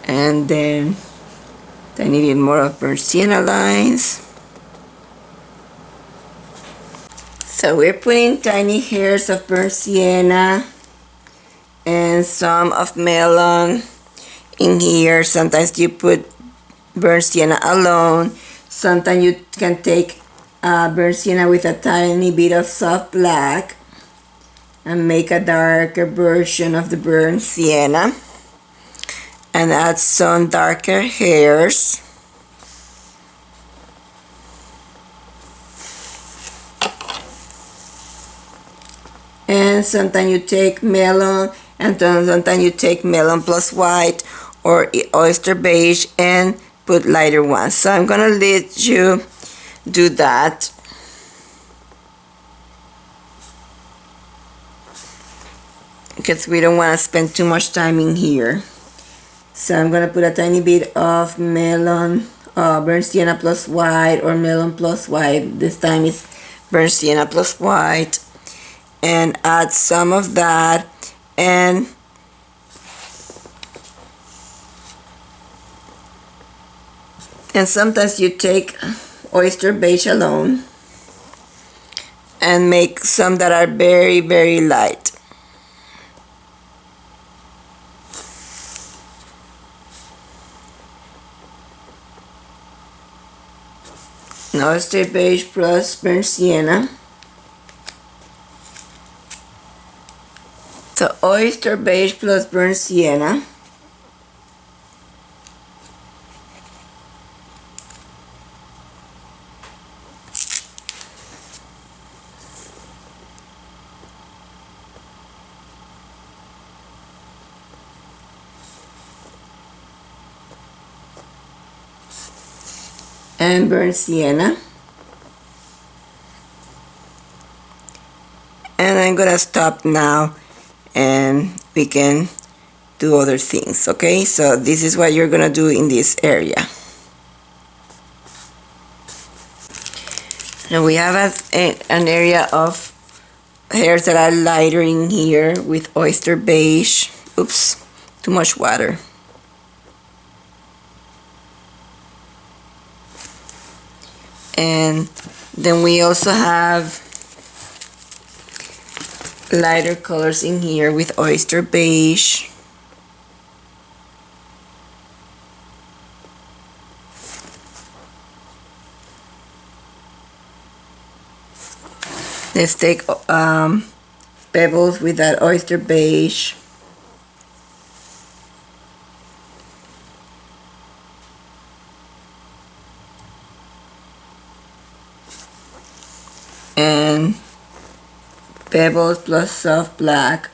Speaker 1: And then I needed more of burnt sienna lines. So we're putting tiny hairs of burnt sienna and some of melon in here. Sometimes you put burnt sienna alone. Sometimes you can take burnt sienna with a tiny bit of soft black and make a darker version of the burnt sienna. And add some darker hairs. And sometimes you take melon, and sometimes you take melon plus white or oyster beige and put lighter ones. So I'm gonna let you do that. Because we don't want to spend too much time in here. So I'm gonna put a tiny bit of melon, burnt sienna plus white or melon plus white. This time it's burnt sienna plus white. And add some of that. And sometimes you take oyster beige alone and make some that are very, very light. Oyster beige plus burnt sienna. So oyster beige plus burnt sienna. And burnt sienna. And I'm gonna stop now and we can do other things, okay? So this is what you're gonna do in this area. Now we have an area of hairs that are lighter in here with oyster beige. Oops, too much water. And then we also have lighter colors in here with oyster beige. Let's take pebbles with that oyster beige. And pebbles plus soft black.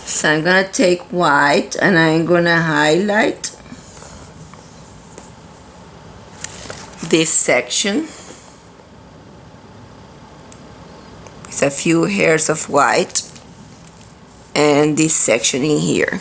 Speaker 1: So I'm gonna take white and I'm gonna highlight this section with a few hairs of white and this section in here.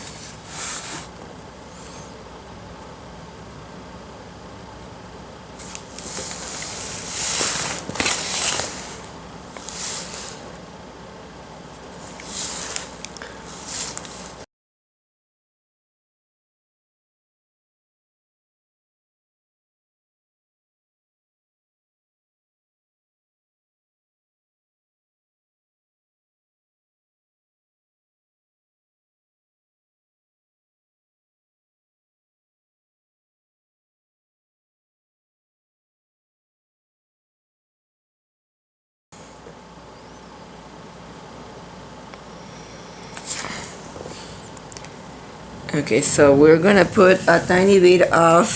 Speaker 1: Okay, so we're gonna put a tiny bit of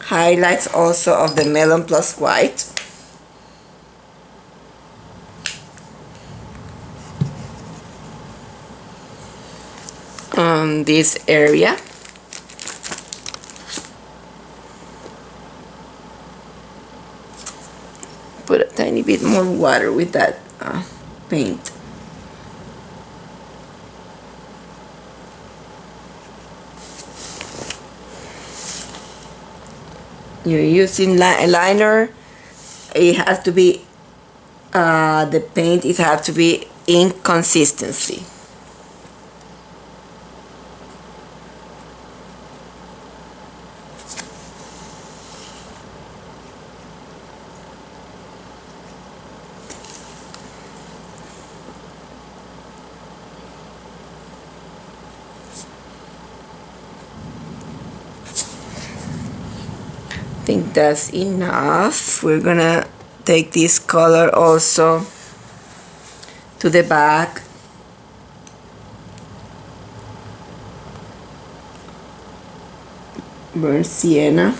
Speaker 1: highlights also of the melon plus white. On this area. Put a tiny bit more water with that paint. You're using liner. It has to be the paint. It has to be in consistency. I think that's enough. We're gonna take this color also to the back. Burnt sienna.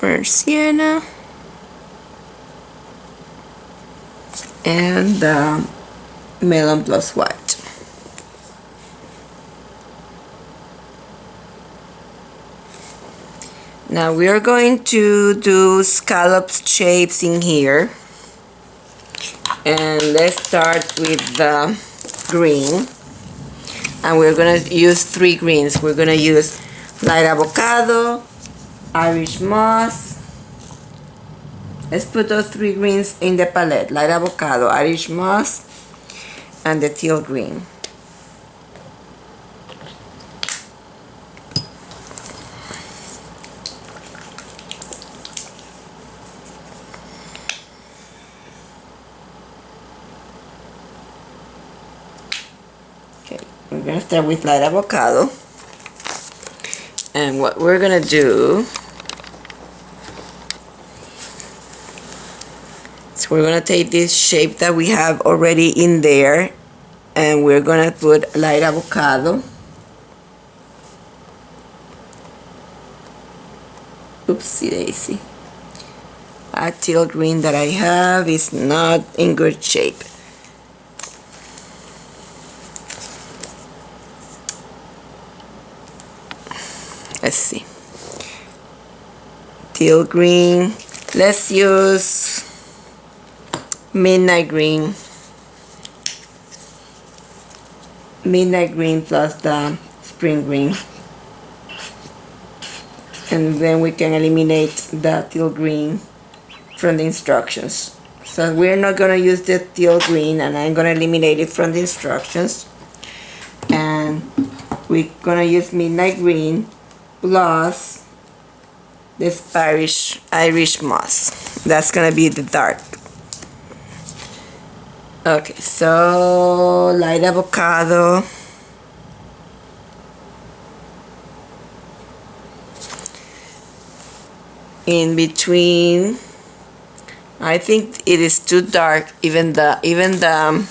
Speaker 1: Burnt sienna. And melon plus white. Now we are going to do scalloped shapes in here. And let's start with the green. And we're gonna use 3 greens. We're gonna use light avocado, Irish moss. Let's put those 3 greens in the palette. Light avocado, Irish moss, and the teal green. Okay, we're gonna start with light avocado. And what we're gonna do, so we're gonna take this shape that we have already in there, and we're gonna put light avocado. Oopsie daisy. A teal green that I have is not in good shape. Let's see. Teal green. Let's use midnight green. Midnight green plus the spring green. And then we can eliminate the teal green from the instructions. So we're not going to use the teal green, and I'm going to eliminate it from the instructions. And we're going to use midnight green plus this Irish moss. That's going to be the dark. Okay, so light avocado. In between, I think it is too dark. Even the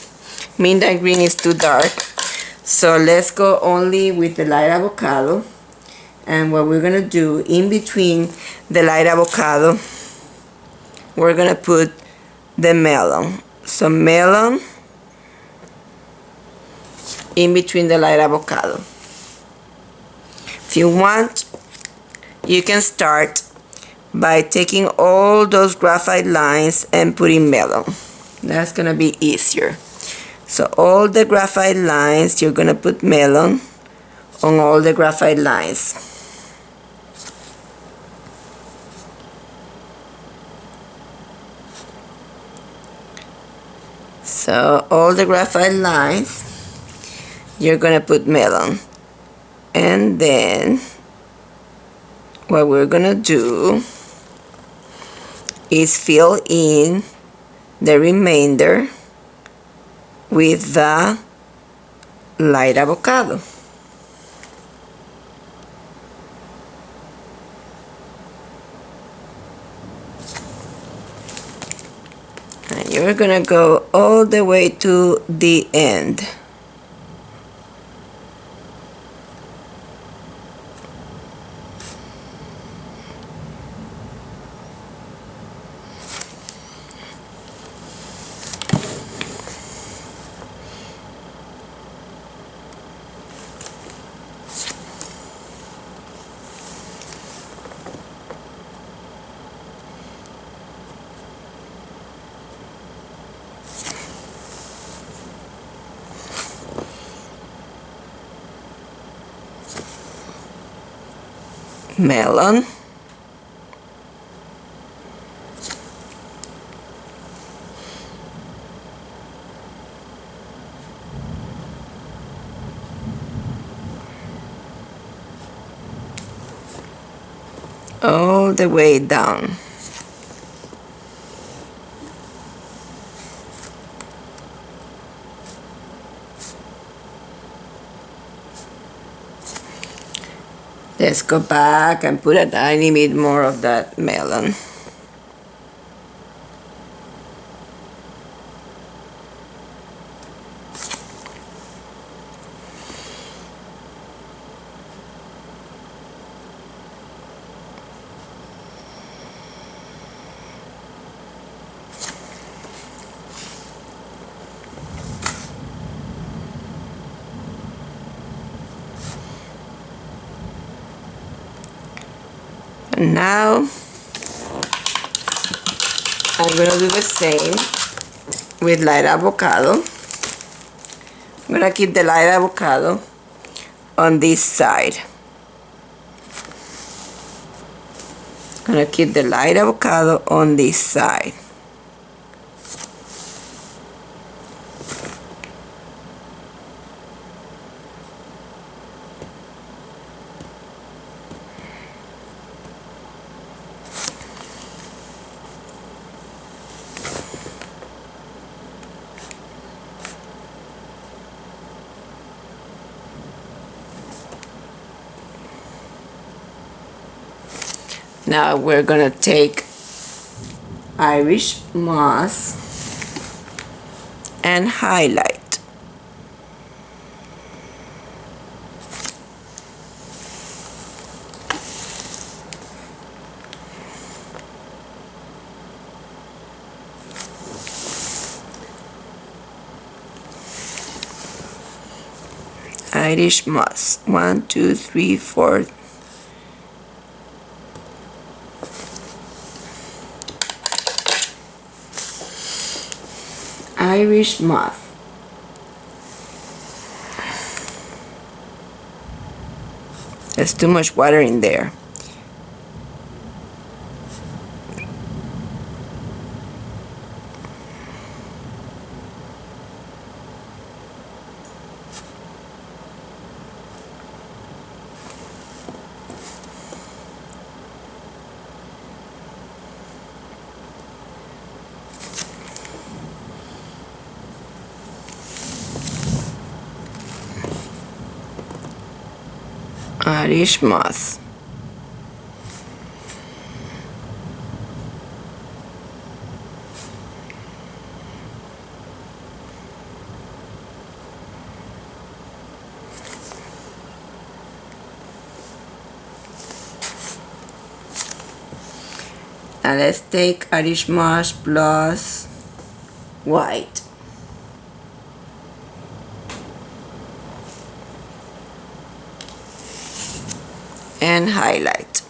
Speaker 1: midnight green is too dark. So let's go only with the light avocado. And what we're gonna do in between the light avocado, we're gonna put the melon. So melon in between the light avocado. If you want, you can start by taking all those graphite lines and putting melon. That's gonna be easier. So all the graphite lines, you're gonna put melon on all the graphite lines. So all the graphite lines, you're gonna put melon. And then what we're gonna do is fill in the remainder with the light avocado. And you're gonna go all the way to the end. Melon, all the way down. Let's go back and put a tiny bit more of that melon. And now I'm going to do the same with light avocado. I'm gonna keep the light avocado on this side. Gonna keep the light avocado on this side. Now we're gonna take Irish moss and highlight. Irish moss. 1, 2, 3, 4. Irish moss. There's too much water in there. Irish moss. Now let's take Irish moss plus white. And highlight.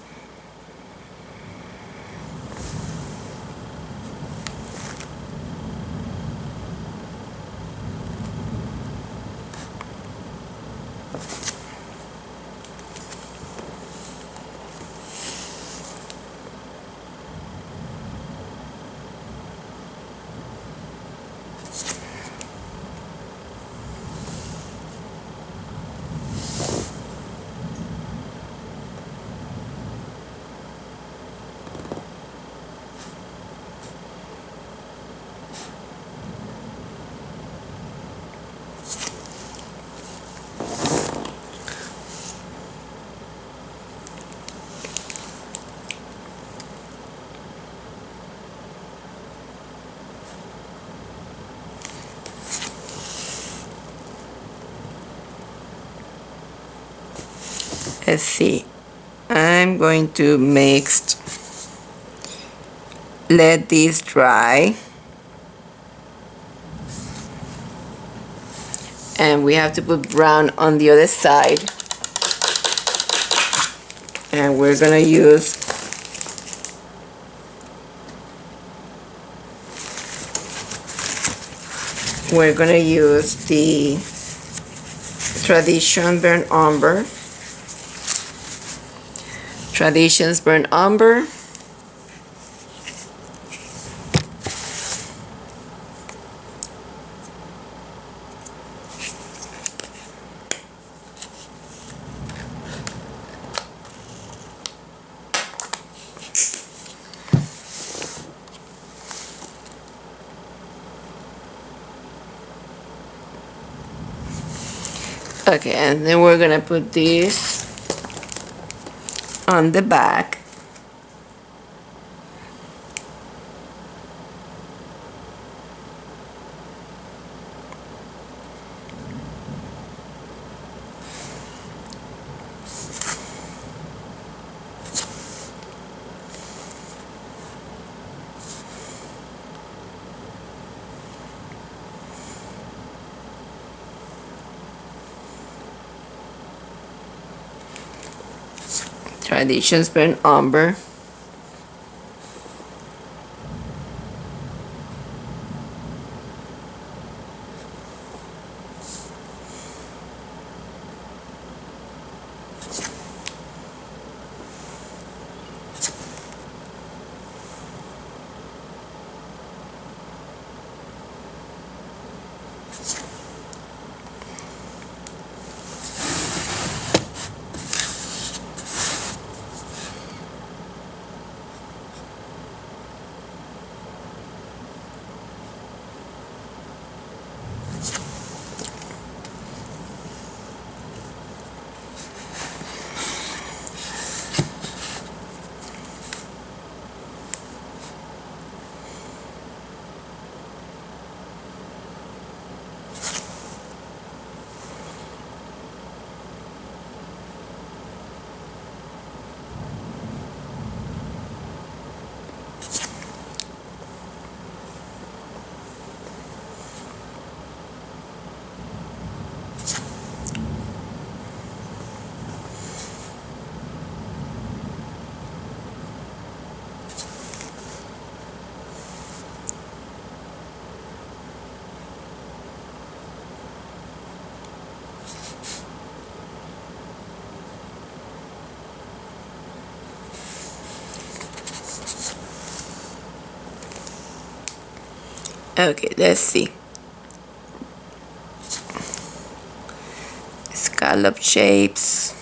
Speaker 1: Let's see. I'm going to let this dry. And we have to put brown on the other side. And we're gonna use the Tradition Burnt Umber. Traditions Burnt Umber. Okay, and then we're gonna put this on the back. Traditions Burnt Umber. Okay, let's see. Scallop shapes.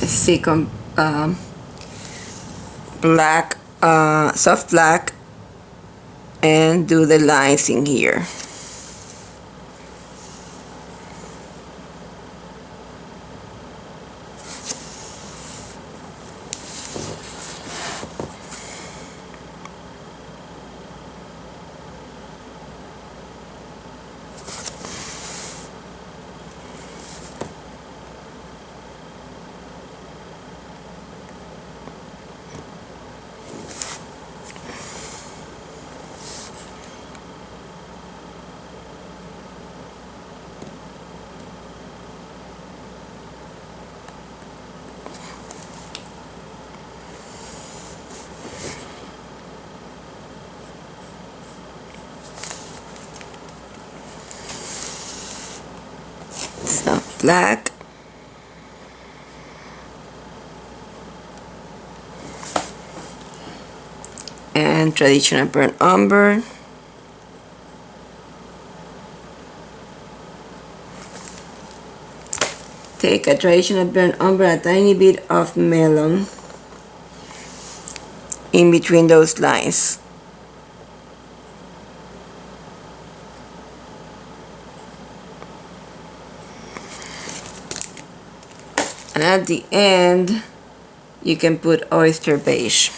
Speaker 1: Second black, soft black, and do the lines in here. So black, and traditional burnt umber. Take a traditional burnt umber, a tiny bit of melon in between those lines. And at the end, you can put oyster beige.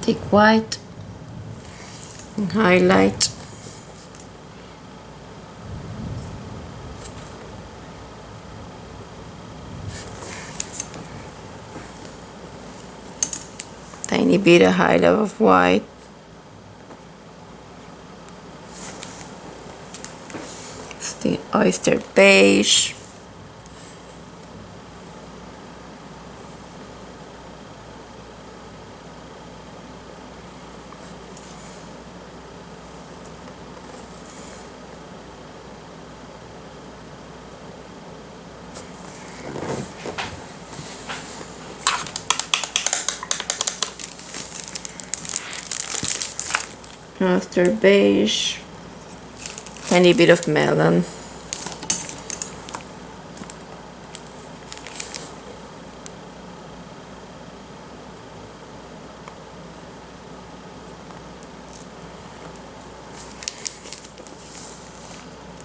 Speaker 1: Take white and highlight. Tiny bit of highlight of white. It's the oyster beige. Oyster beige, tiny bit of melon.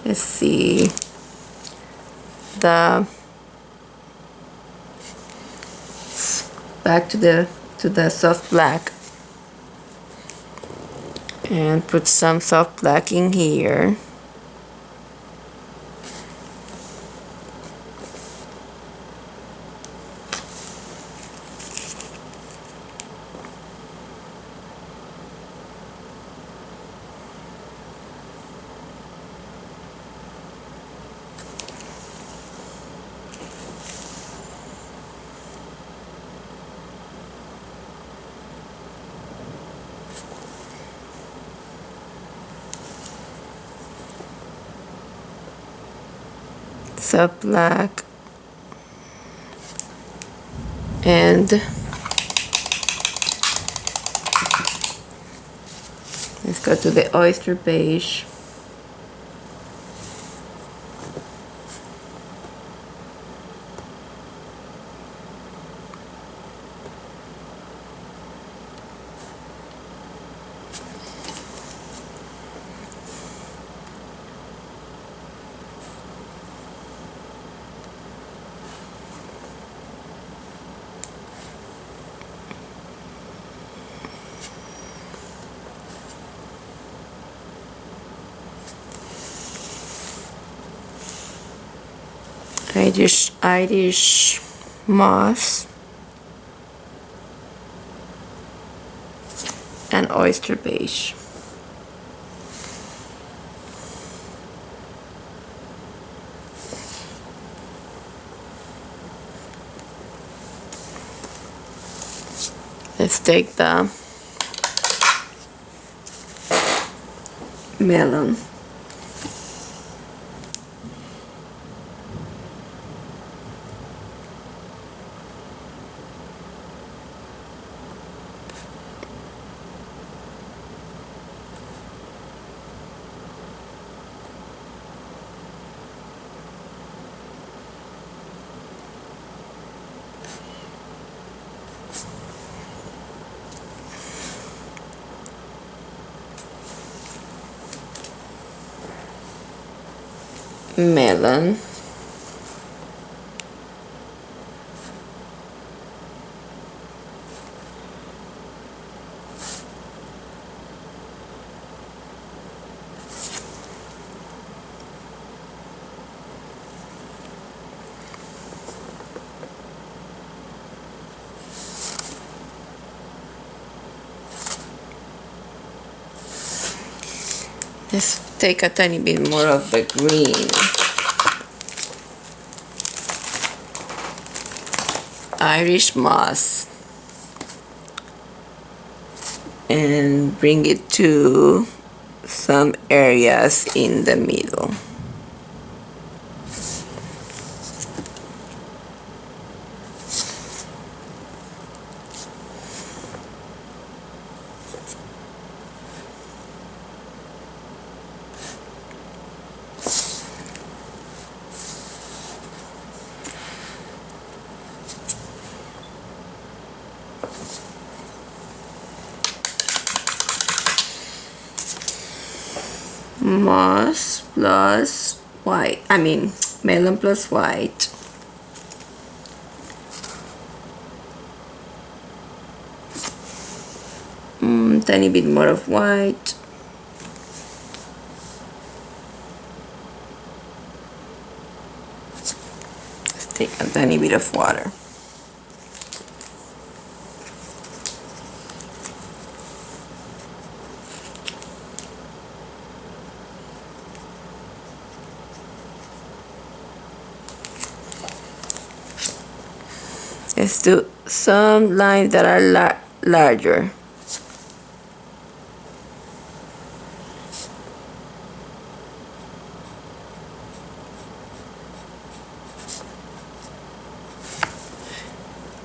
Speaker 1: let's see, the back to the soft black, and put some soft black in here. Soft black, and let's go to the oyster beige. Irish moss and oyster beige. Let's take the melon. Melon, let's take a tiny bit more of the green. Irish moss, and bring it to some areas in the middle. Moss plus white, melon plus white. Tiny bit more of white. Let's take a tiny bit of water. Let's do some lines that are larger.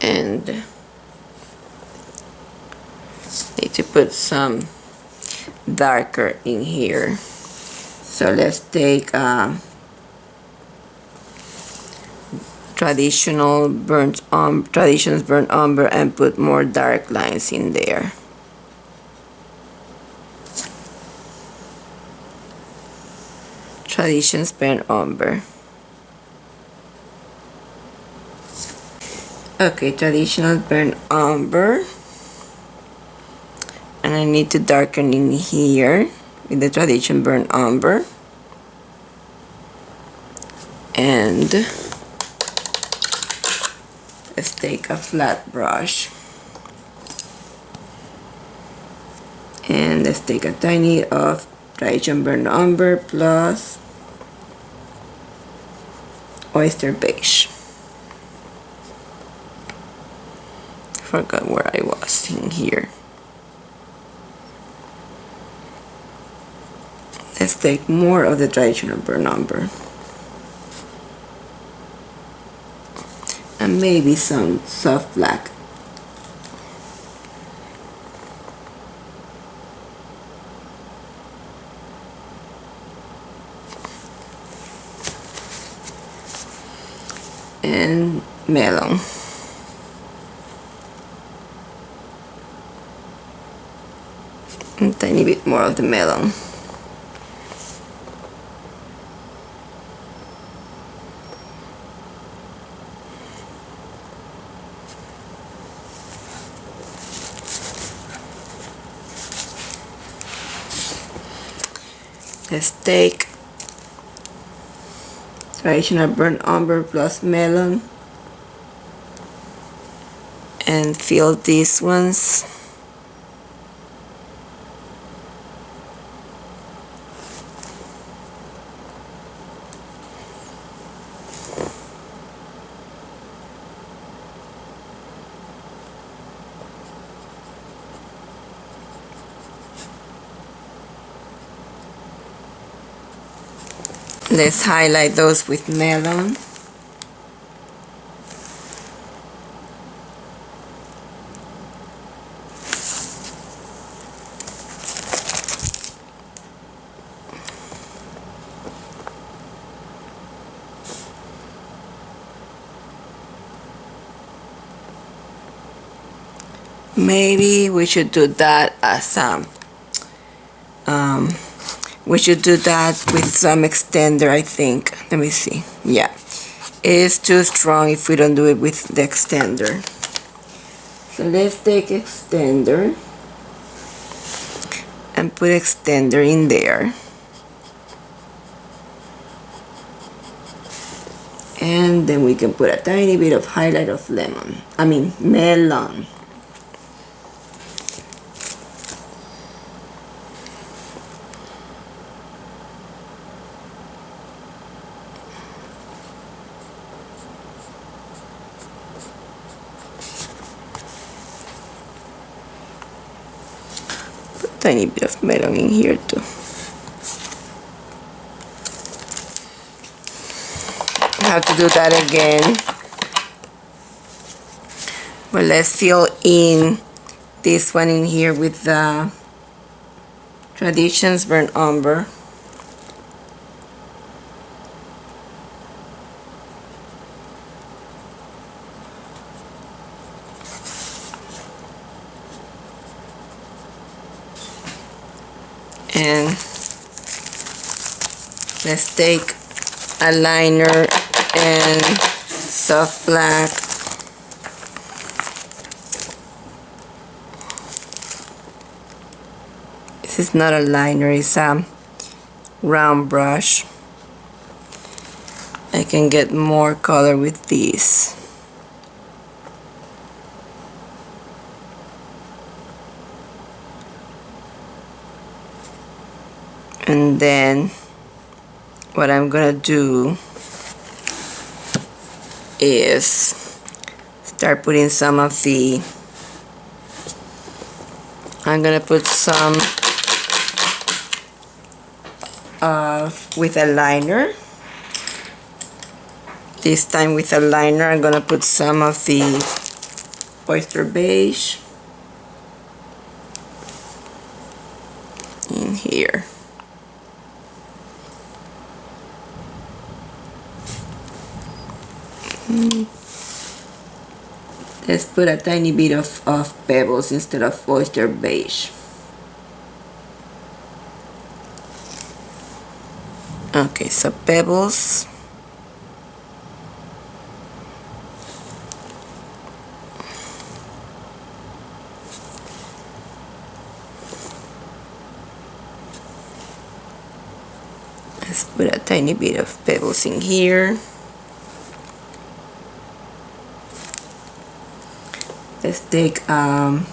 Speaker 1: And need to put some darker in here. So let's take traditional burnt umber and put more dark lines in there. Traditions burnt umber. Okay, traditional burnt umber. And I need to darken in here with the tradition burnt umber. And let's take a flat brush. And let's take a tiny of tradition burnt umber plus oyster beige. Forgot where I was in here. Let's take more of the traditional burnt umber. And maybe some soft black. And melon. A tiny bit more of the melon. Let's take traditional burnt umber plus melon and fill these ones. Let's highlight those with melon. Maybe we should do that as we should do that with some extender, I think. Let me see. Yeah, it is too strong if we don't do it with the extender. So let's take extender and put extender in there. And then we can put a tiny bit of highlight of melon. Tiny bit of melon in here too. I have to do that again. But let's fill in this one in here with the Traditions burnt umber. And let's take a liner and soft black. This is not a liner, it's a round brush. I can get more color with these. And then what I'm gonna do is start putting some of the, I'm gonna put some with a liner. This time with a liner I'm gonna put some of the oyster beige in here. Let's put a tiny bit of pebbles instead of oyster beige. Okay, so pebbles. Let's put a tiny bit of pebbles in here. Let's take a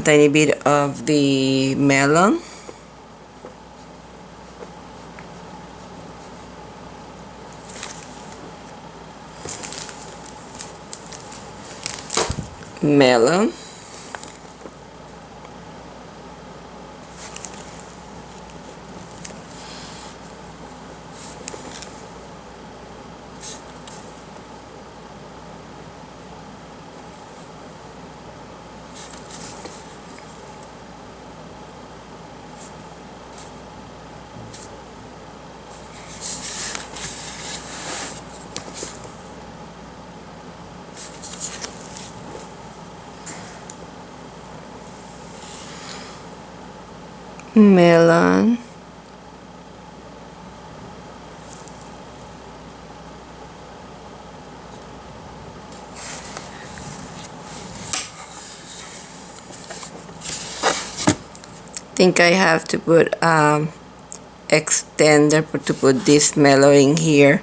Speaker 1: tiny bit of the melon. Melon. Melon. Think I have to put extender to put this melon in here.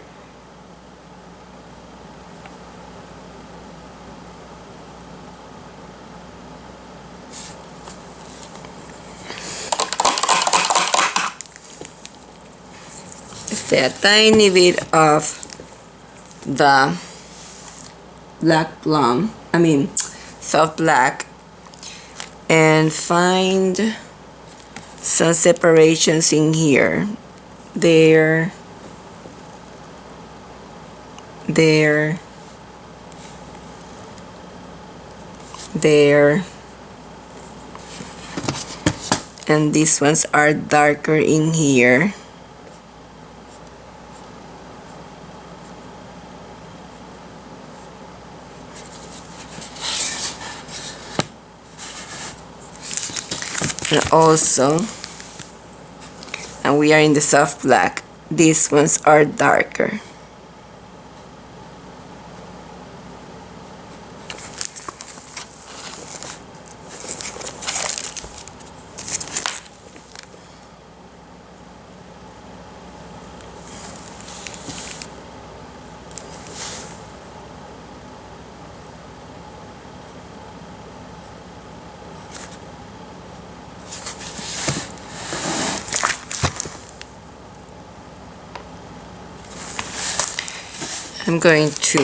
Speaker 1: A tiny bit of the black plum, soft black, and find some separations in here. There, there, there, and these ones are darker in here. And also, and we are in the soft black, these ones are darker. I'm going to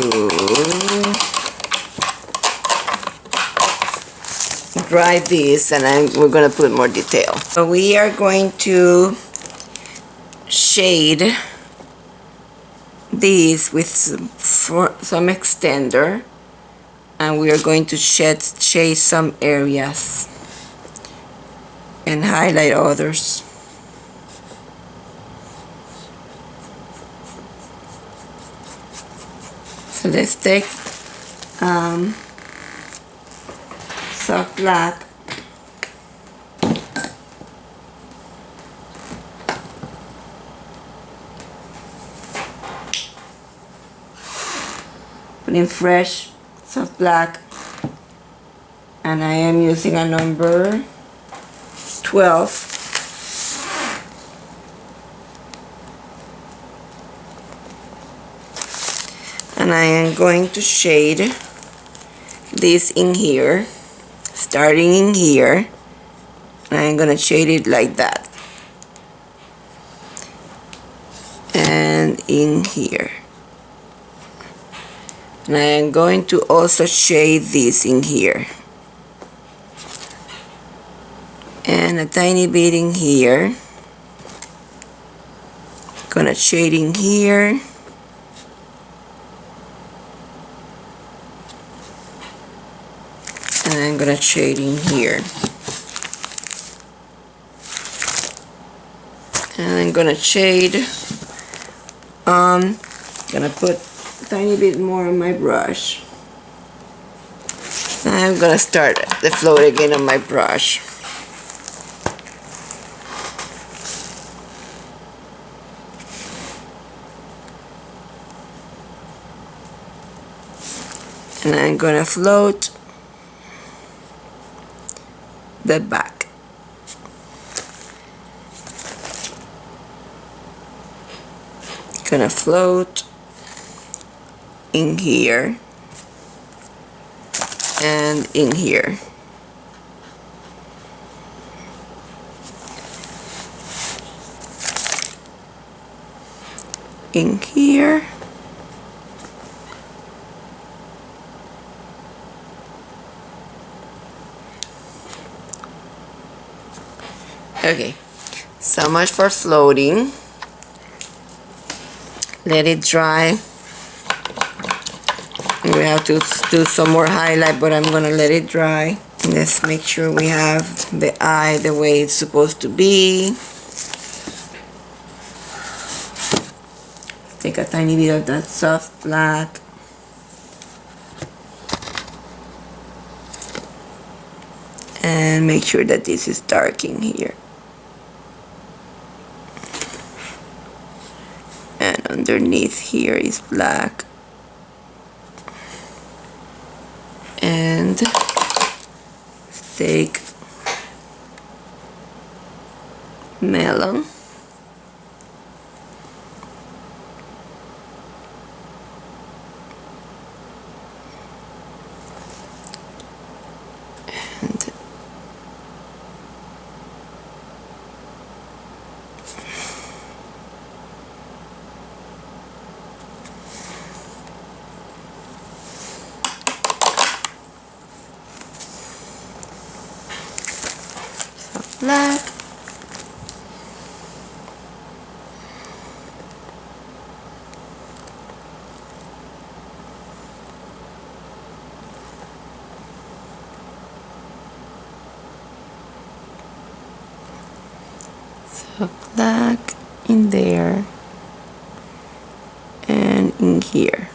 Speaker 1: dry this, and we're going to put more detail. So we are going to shade these with some extender, and we are going to shade some areas and highlight others. So let's take soft black, put in fresh soft black, and I am using a number 12. And I am going to shade this in here, starting in here, and I'm going to shade it like that, and in here, and I am going to also shade this in here, and a tiny bit in here. Gonna shade in here. And I'm gonna shade in here. And I'm gonna shade. Gonna put a tiny bit more on my brush. I'm gonna start the float again on my brush. I'm gonna float the back. Gonna float in here and in here. In here. Okay, so much for floating. Let it dry. We have to do some more highlight, but I'm gonna let it dry. Let's make sure we have the eye the way it's supposed to be. Take a tiny bit of that soft black. And make sure that this is dark in here. And underneath here is black. And take melon. And black. So black in there and in here.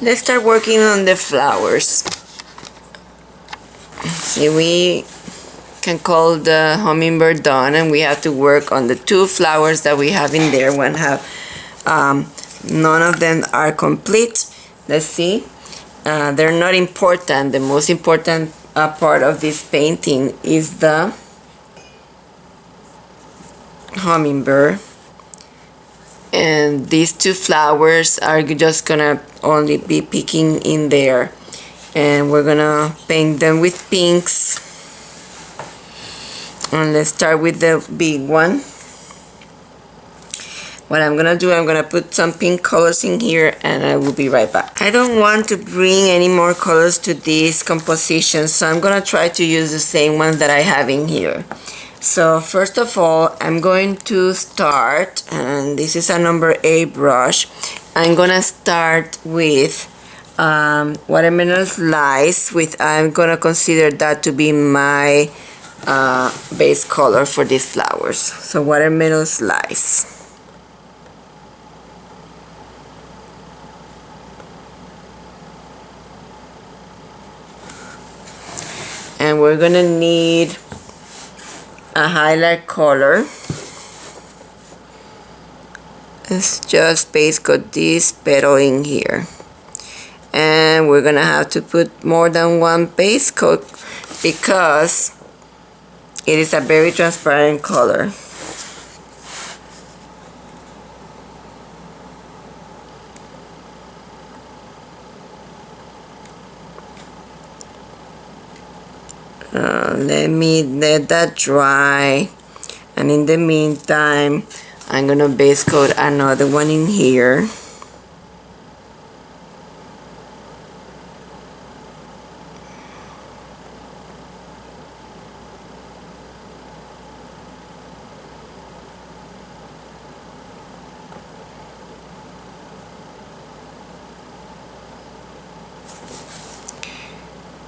Speaker 1: Let's start working on the flowers. See, we can call the hummingbird done, and we have to work on the two flowers that we have in there. One have, none of them are complete. Let's see. They're not important. The most important part of this painting is the hummingbird. And these two flowers are just gonna only be peeking in there, and we're gonna paint them with pinks. And let's start with the big one. What I'm gonna do, I'm gonna put some pink colors in here, and I will be right back. I don't want to bring any more colors to this composition, so I'm gonna try to use the same ones that I have in here. So first of all, I'm going to start, and this is a number 8 brush. I'm gonna start with watermelon slice. I'm gonna consider that to be my base color for these flowers. So watermelon slice. And we're gonna need a highlight color. Let's just base coat this petal in here. And we're gonna have to put more than one base coat because it is a very transparent color. Let that dry, and in the meantime I'm gonna base coat another one in here.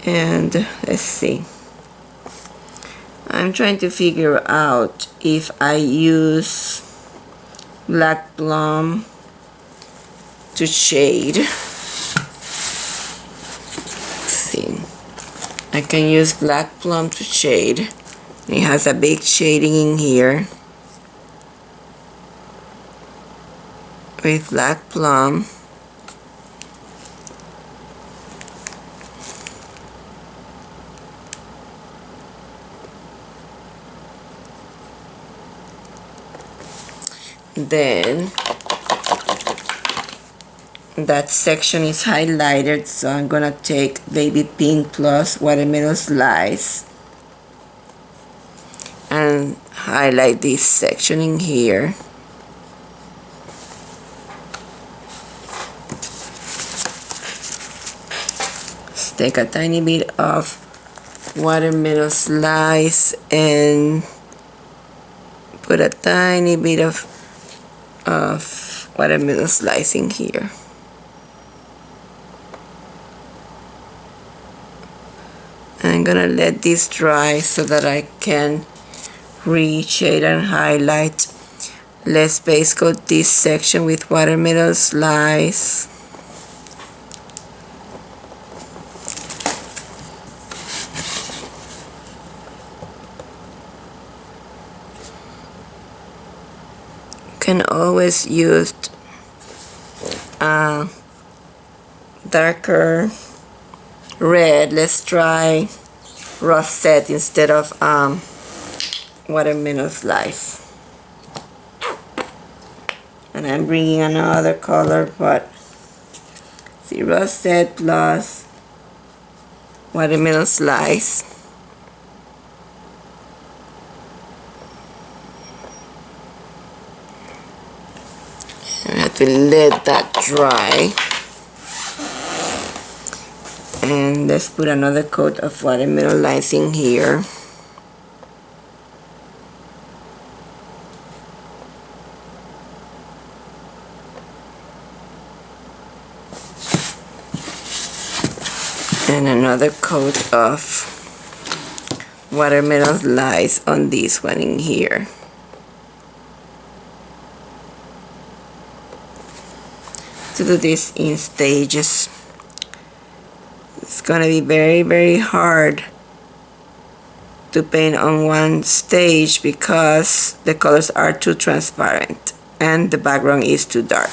Speaker 1: And let's see, I'm trying to figure out if I use black plum to shade. Let's see, I can use black plum to shade. It has a big shading in here with black plum. Then that section is highlighted, so I'm gonna take baby pink plus watermelon slice and highlight this section in here. Let's take a tiny bit of watermelon slice and put a tiny bit of watermelon slice in here. I'm gonna let this dry so that I can reshade and highlight. Let's base coat this section with watermelon slice. Can always use darker red. Let's try rosette instead of watermelon slice. And I'm bringing another color, but see, rosette plus watermelon slice. I have to let that dry. And let's put another coat of watermelon slice in here. And another coat of watermelon slice on this one in here. To do this in stages. It's gonna be very hard to paint on one stage because the colors are too transparent and the background is too dark.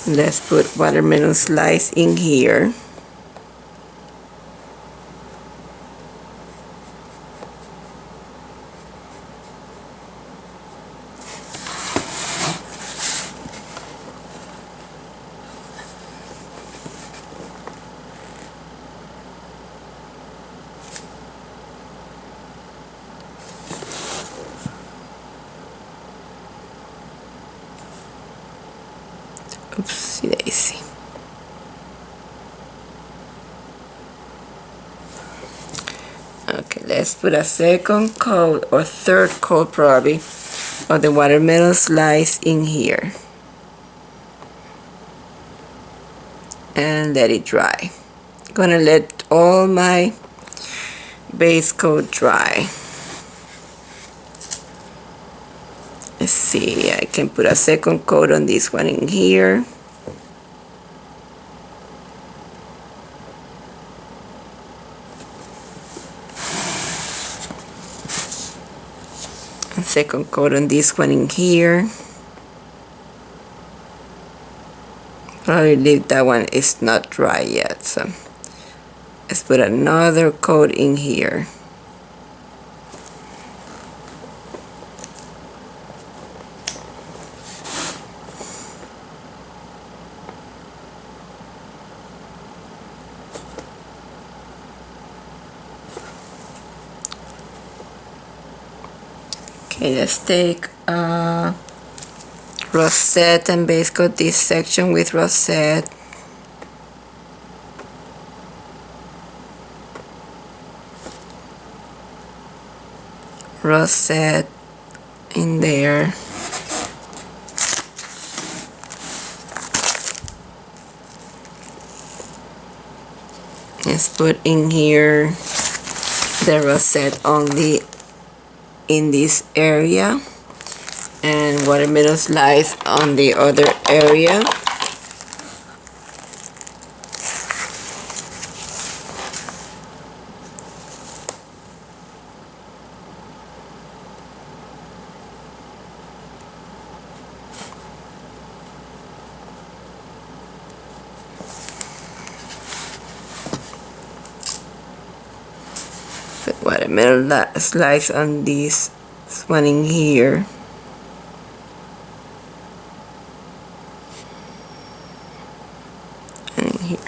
Speaker 1: Let's put watermelon slice in here. Oopsie daisy. Okay, let's put a second coat or third coat probably of the watermelon slice in here and let it dry. I'm gonna let all my base coat dry. Let's see, I can put a second coat on this one in here. second coat on this one in here. Probably leave that one, is not dry yet, so let's put another coat in here. Okay, let's take rosette and base coat this section with rosette. Rosette in there. Let's put in here the rosette only in this area, and watermelon slice on the other area. Put watermelon slice on this one in here. And in here.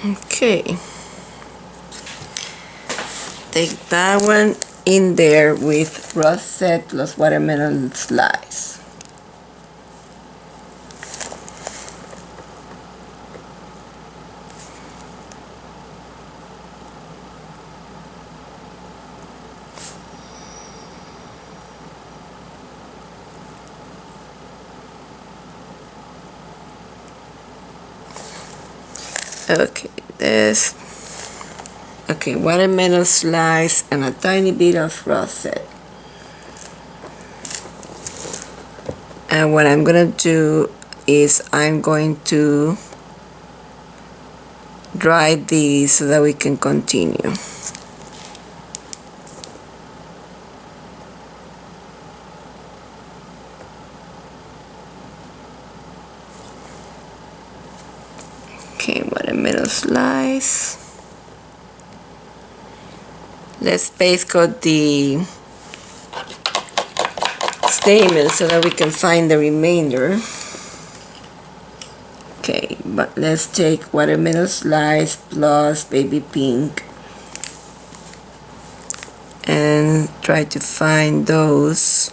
Speaker 1: Okay, take that one in there with rosette plus watermelon slice. Okay, this. Okay, watermelon slice and a tiny bit of rosette. And what I'm gonna do is I'm going to dry these so that we can continue. Okay, watermelon slice. Let's base coat the stamen so that we can find the remainder. Okay, but let's take watermelon slice plus baby pink and try to find those.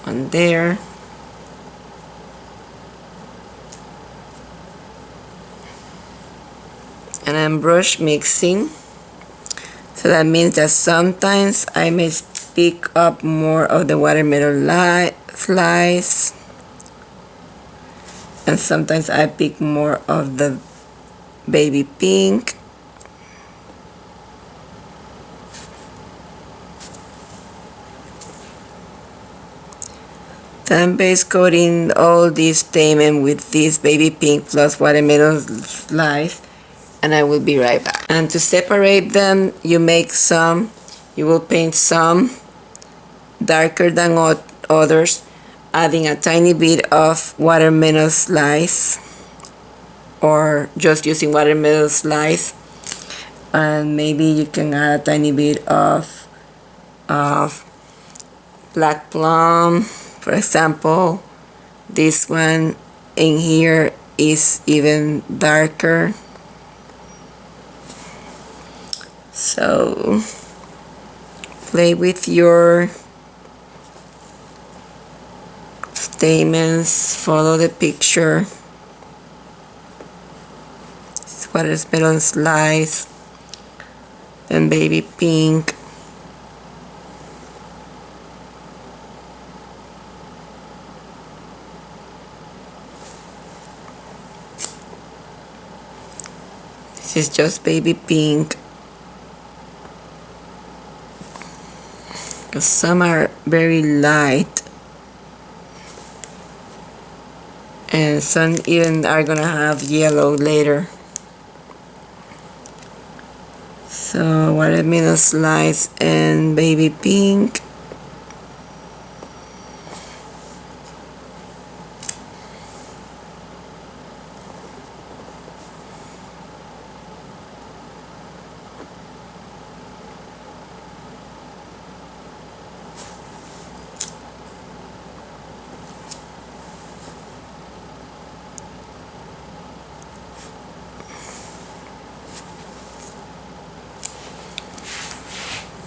Speaker 1: One there. And I'm brush mixing, so that means that sometimes I may pick up more of the watermelon slice, and sometimes I pick more of the baby pink. Then base coating all these stamen with this baby pink plus watermelon slice, and I will be right back. And to separate them, you will paint some darker than others, adding a tiny bit of watermelon slice, or just using watermelon slice, and maybe you can add a tiny bit of black plum. For example, this one in here is even darker. So play with your stamens, follow the picture. This watermelon slice and baby pink. This is just baby pink. Because some are very light. And some even are gonna have yellow later. So watermelon slice and baby pink.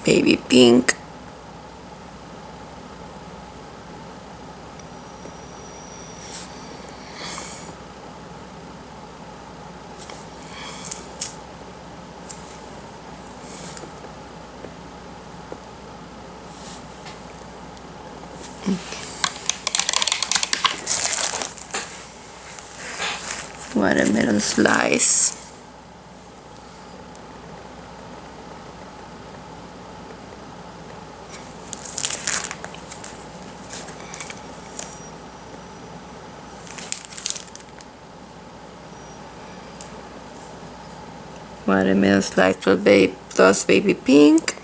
Speaker 1: Baby pink. Watermelon slice. Watermelon slice plus baby pink.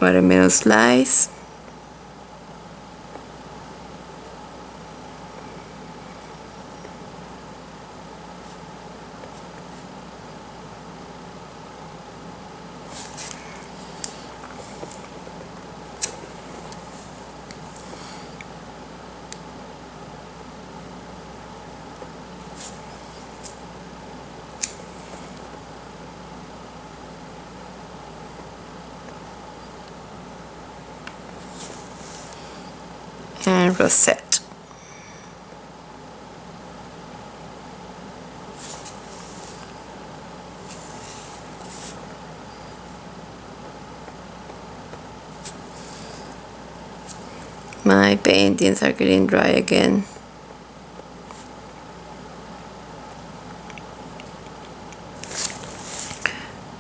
Speaker 1: Watermelon slice. And rosette. My paintings are getting dry again.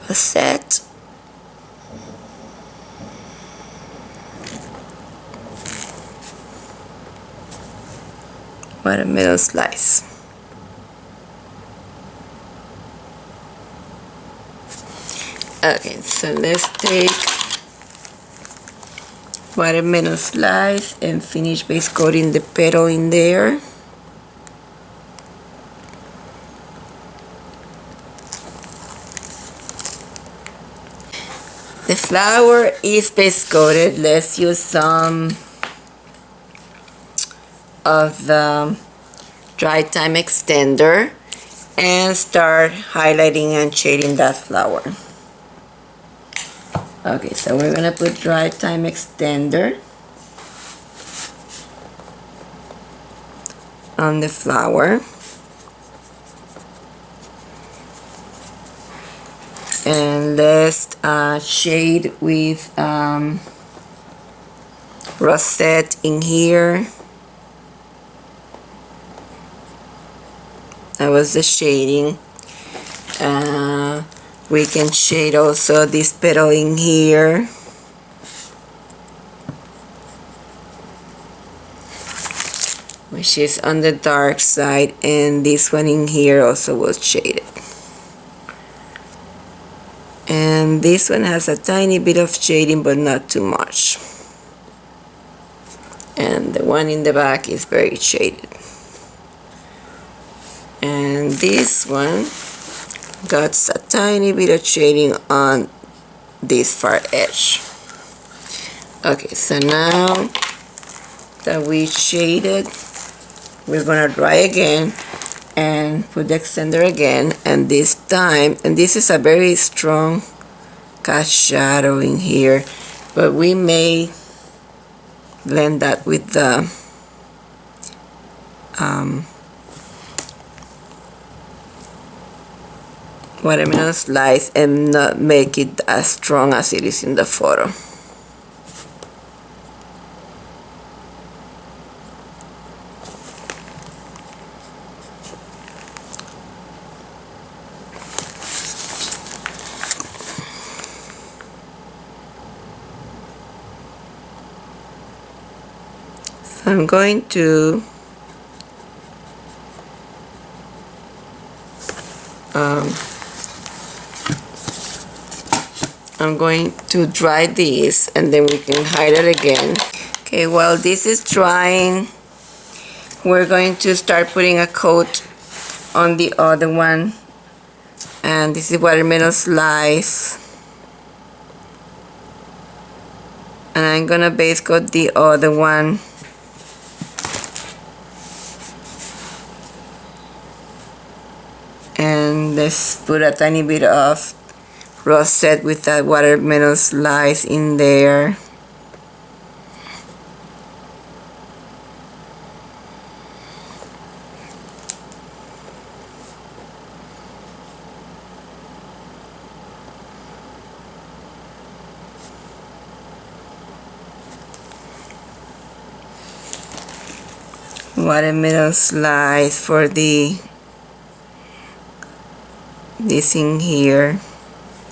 Speaker 1: Rosette. Watermelon slice. Okay, so let's take watermelon slice and finish base coating the petal in there. The flower is base coated. Let's use some of the dry time extender and start highlighting and shading that flower. Okay, so we're gonna put dry time extender on the flower. And let's shade with rosette in here. That was the shading. We can shade also this petal in here. Which is on the dark side, and this one in here also was shaded. And this one has a tiny bit of shading, but not too much. And the one in the back is very shaded. And this one got a tiny bit of shading on this far edge. Okay, so now that we shaded, we're gonna dry again and put the extender again, and this time, and this is a very strong cast shadow in here, but we may blend that with the watermelon slice and not make it as strong as it is in the photo. So I'm going to dry this, and then we can hide it again. Okay, while this is drying, we're going to start putting a coat on the other one. And this is watermelon slice. And I'm gonna base coat the other one. And let's put a tiny bit of rosette with that watermelon slice in there. Watermelon slice for this in here,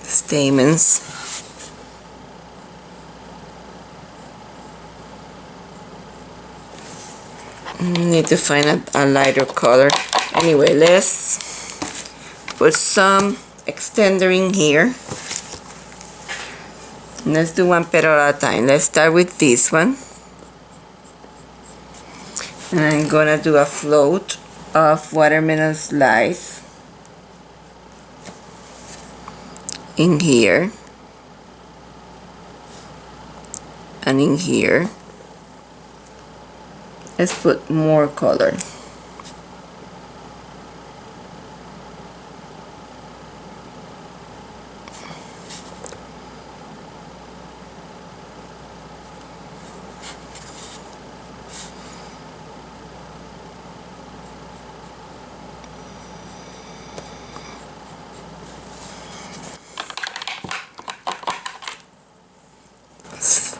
Speaker 1: stamens. Need to find a lighter color. Anyway, let's put some extender in here. Let's do one petal at a time. Let's start with this one. And I'm gonna do a float of watermelon slice in here and in here. Let's put more color.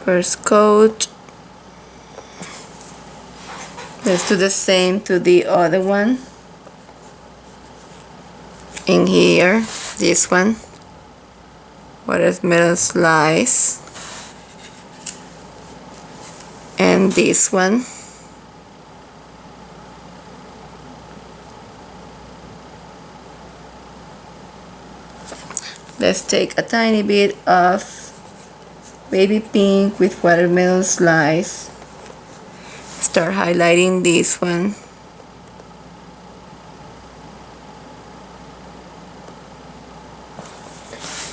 Speaker 1: First coat. Let's do the same to the other one. In here, this one. Watermelon slice. And this one. Let's take a tiny bit of baby pink with watermelon slice. Start highlighting this one.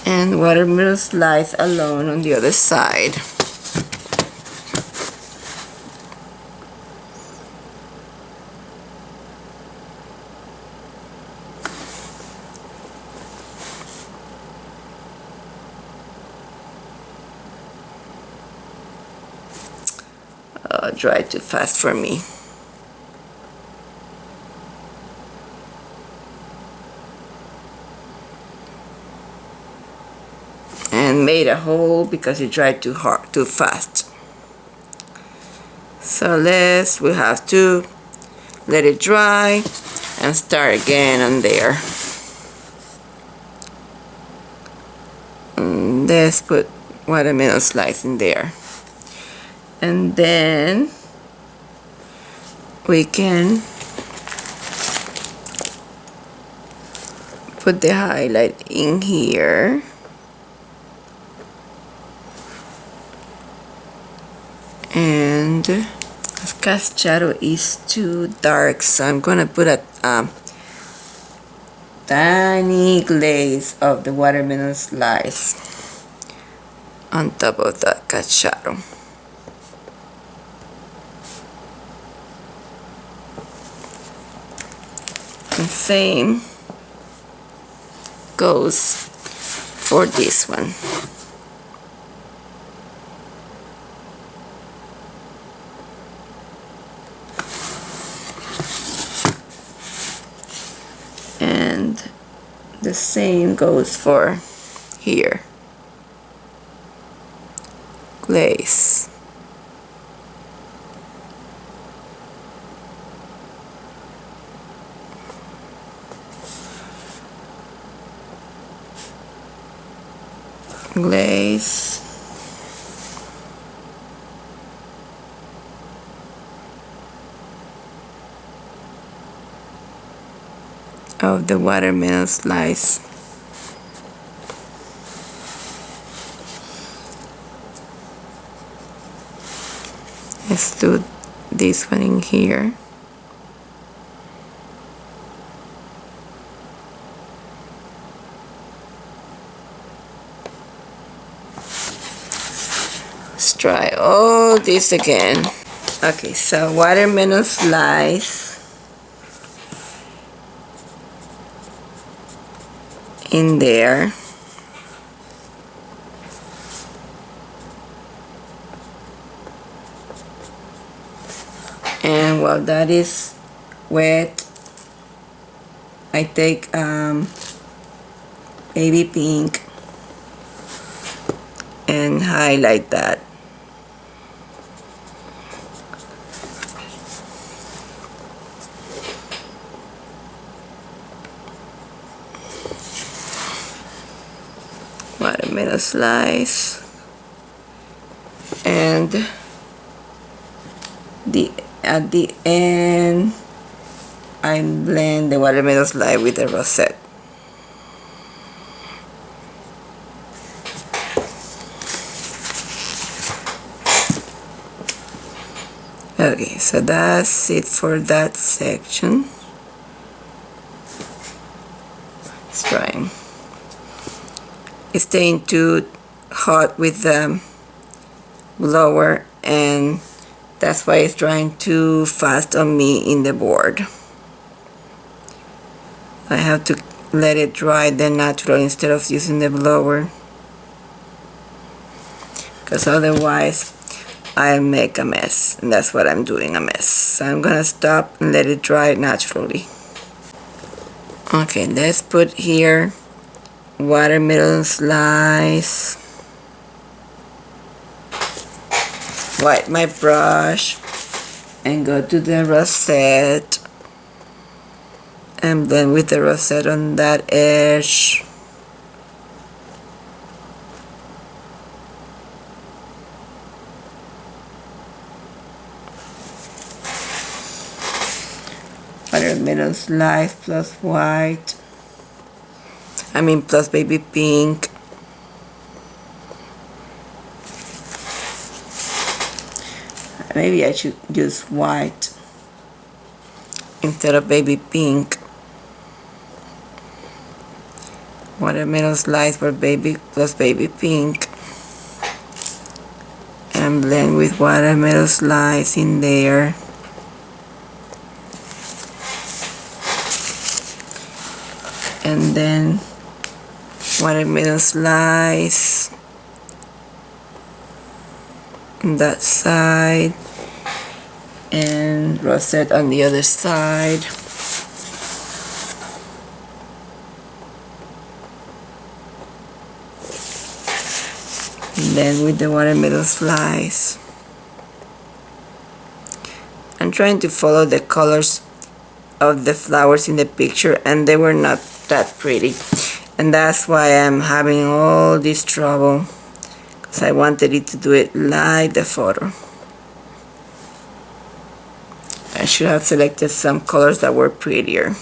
Speaker 1: And watermelon slice alone on the other side. Dry too fast for me. And made a hole because it dried too fast. So we have to let it dry and start again on there. And let's put watermelon slice in there. And then we can put the highlight in here. And cast shadow is too dark, so I'm gonna put a tiny glaze of the watermelon slice on top of that cast shadow. And same goes for this one. the same goes for here. Glaze. Glaze. Of the watermelon slice. Let's do this one in here. Let's try all this again. Okay, so watermelon slice in there. And while that is wet, I take baby pink and highlight that. Watermelon slice, and at the end I blend the watermelon slice with the rosette. Okay, so that's it for that section. Let's try. It's staying too hot with the blower, and that's why it's drying too fast on me in the board. I have to let it dry then natural instead of using the blower, because otherwise I'll make a mess, and that's what I'm doing, a mess. So I'm gonna stop and let it dry naturally. Okay, let's put here watermelon slice. Wipe my brush and go to the rosette and blend with the rosette on that edge. Watermelon slice plus white. Plus baby pink. Maybe I should use white instead of baby pink. Watermelon slice for baby plus baby pink. And blend with watermelon slice in there. And then watermelon slice on that side and rosette on the other side. And then with the watermelon slice, I'm trying to follow the colors of the flowers in the picture, and they were not that pretty, and that's why I'm having all this trouble, because I wanted it to do it like the photo. I should have selected some colors that were prettier.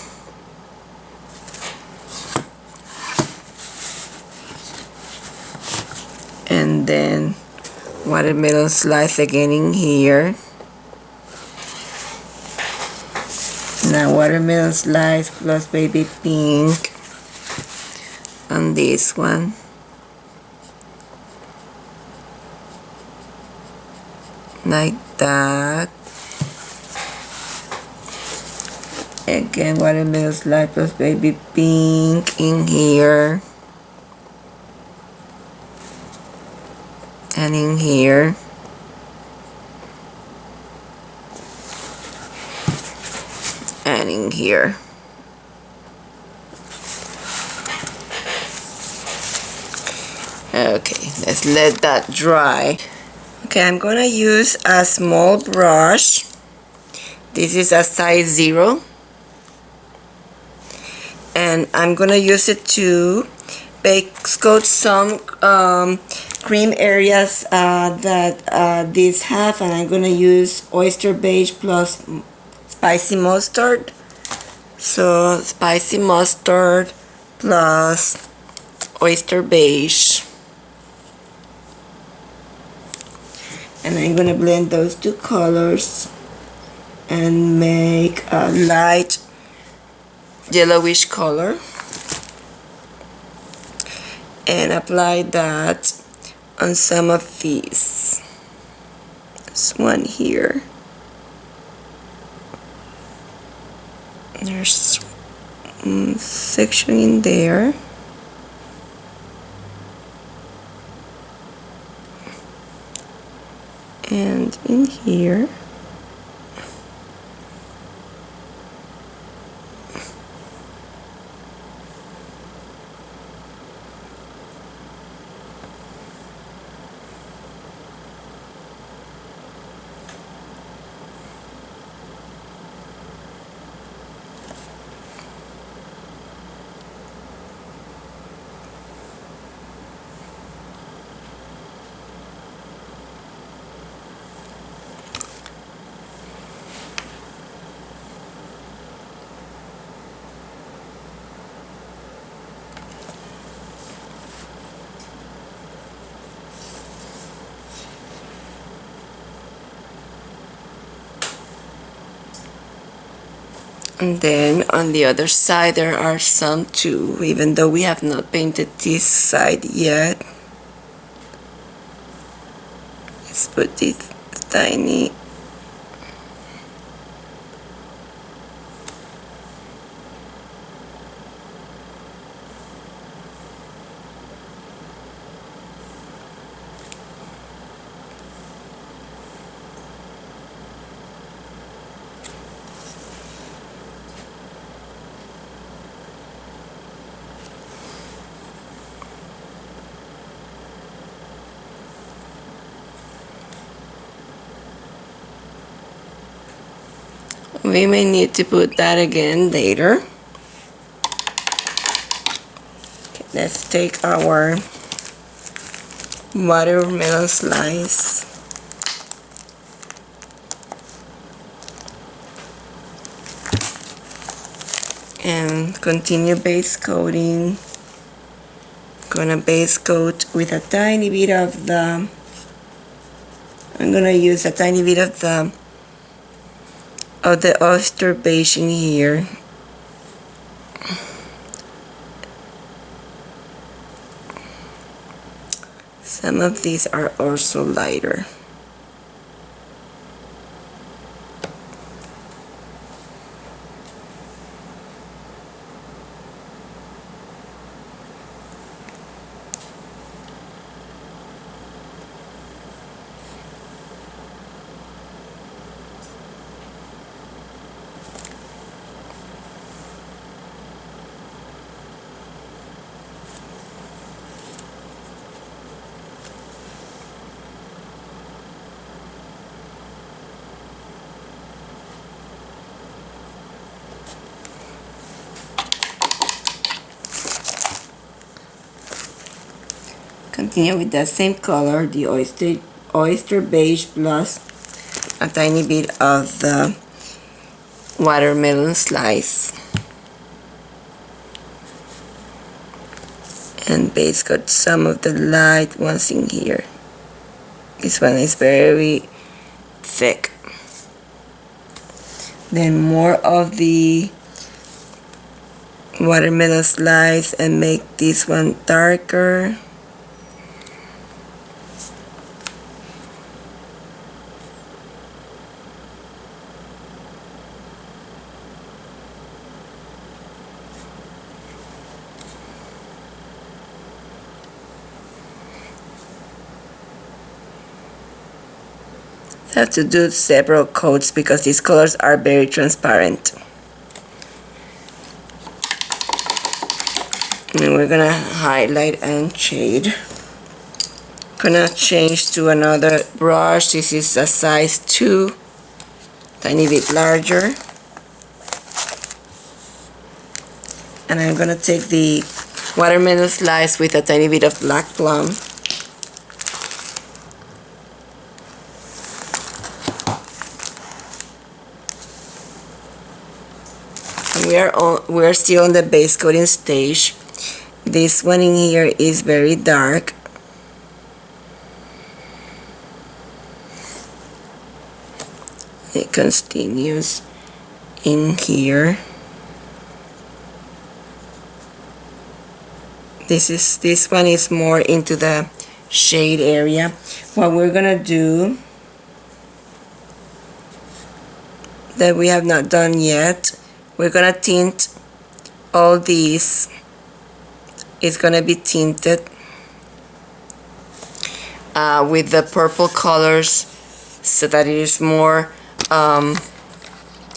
Speaker 1: And then watermelon slice again in here. Now watermelon slice plus baby pink on this one. Like that. Again, watermelon slice plus baby pink in here. And in here. And in here. Okay, let's let that dry. Okay, I'm gonna use a small brush. This is a size 0. And I'm gonna use it to base coat some cream areas that these have, and I'm gonna use oyster beige plus spicy mustard. So spicy mustard plus oyster beige, and I'm gonna blend those two colors and make a light yellowish color and apply that on some of these. This one here. There's section in there. And in here. And then on the other side there are some too, even though we have not painted this side yet. Let's put this tiny we may need to put that again later. Okay, let's take our watermelon slice and continue base coating. Gonna base coat with a tiny bit of the, I'm gonna use a tiny bit of the oyster beige in here. Some of these are also lighter. Continue with that same color, the oyster beige plus a tiny bit of the watermelon slice, and base coat some of the light ones in here. This one is very thick. Then more of the watermelon slice and make this one darker. Have to do several coats because these colors are very transparent. And we're gonna highlight and shade. Gonna change to another brush. This is a size 2, tiny bit larger. And I'm gonna take the watermelon slice with a tiny bit of black plum. And we are still on the base coating stage. This one in here is very dark. It continues in here. This one is more into the shade area. What we're gonna do that we have not done yet, we're gonna tint all these. It's gonna be tinted with the purple colors so that it is more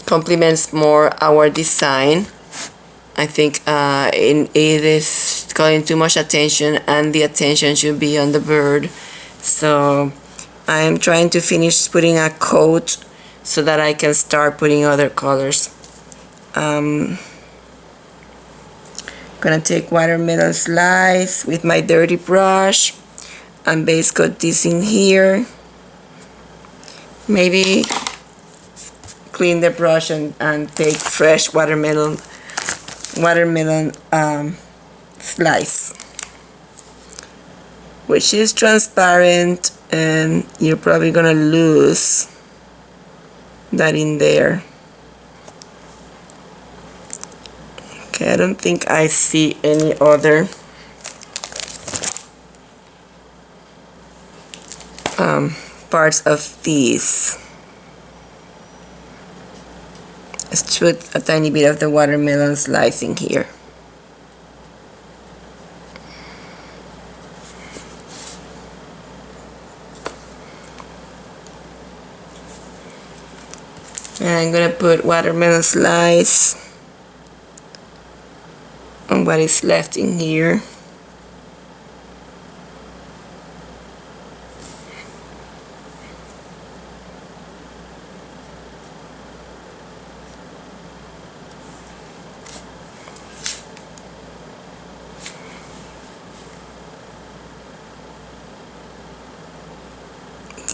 Speaker 1: complements more our design. I think it is calling too much attention, and the attention should be on the bird. So I am trying to finish putting a coat so that I can start putting other colors. Gonna take watermelon slice with my dirty brush and base coat this in here. Maybe clean the brush and take fresh watermelon slice, which is transparent, and you're probably gonna lose that in there. Okay, I don't think I see any other parts of these. Let's put a tiny bit of the watermelon slicing here. And I'm gonna put watermelon slice on what is left in here.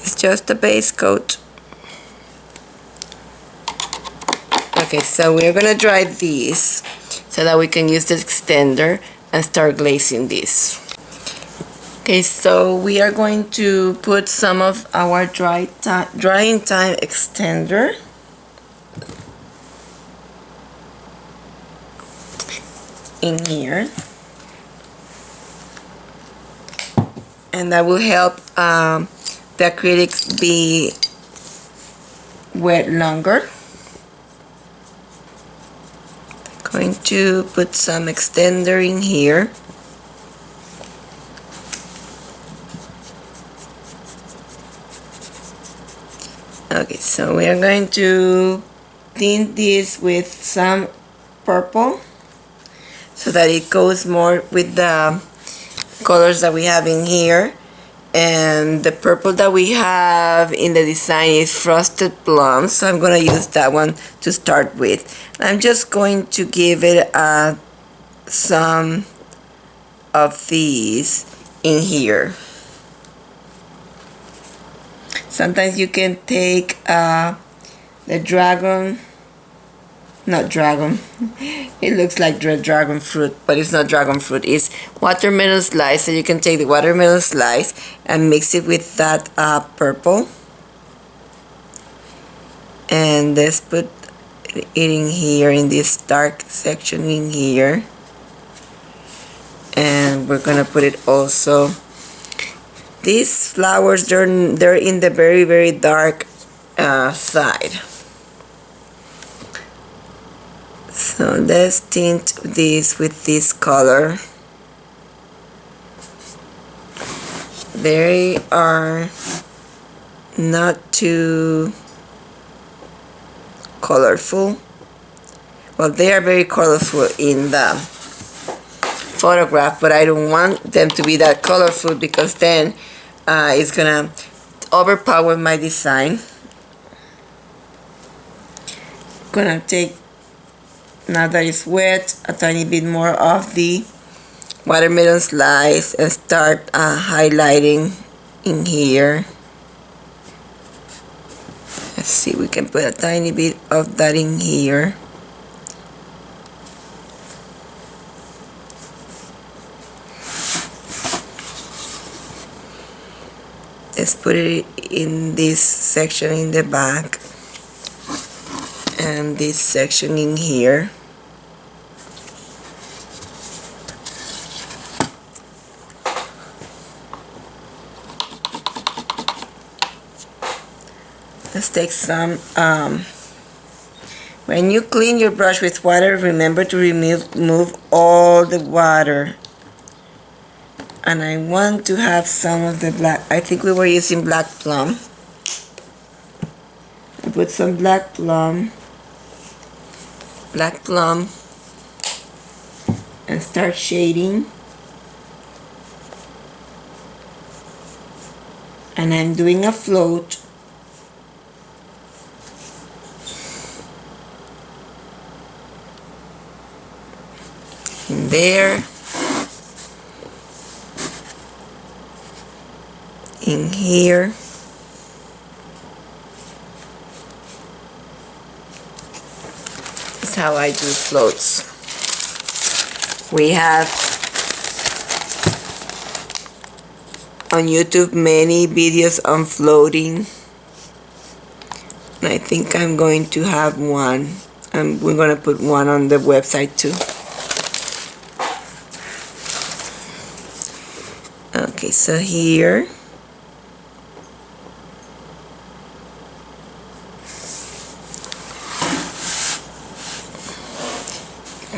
Speaker 1: It's just a base coat. Okay, so we're gonna dry these so that we can use the extender and start glazing this. Okay, so we are going to put some of our drying time extender in here, and that will help the acrylics be wet longer. Going to put some extender in here. Okay, so we are going to tint this with some purple so that it goes more with the colors that we have in here. And the purple that we have in the design is frosted plums, so I'm going to use that one to start with. I'm just going to give it some of these in here. Sometimes you can take the it looks like dragon fruit, but it's not dragon fruit, it's watermelon slice. So you can take the watermelon slice and mix it with that purple, and let's put it in here in this dark section in here, and we're gonna put it also. These flowers, they're in the very, very dark side. So let's tint this with this color. They are not too colorful. Well, they are very colorful in the photograph, but I don't want them to be that colorful, because then it's gonna overpower my design. Gonna take, now that it's wet, a tiny bit more of the watermelon slice and start highlighting in here. Let's see, we can put a tiny bit of that in here. Let's put it in this section in the back and this section in here. Let's take some, when you clean your brush with water, remember to remove all the water. And I want to have some of the black, I think we were using black plum. I put some black plum, and start shading. And I'm doing a float. In there, in here, that's how I do floats. We have on YouTube many videos on floating, and I think I'm going to have one, and we're going to put one on the website too. Okay, so here,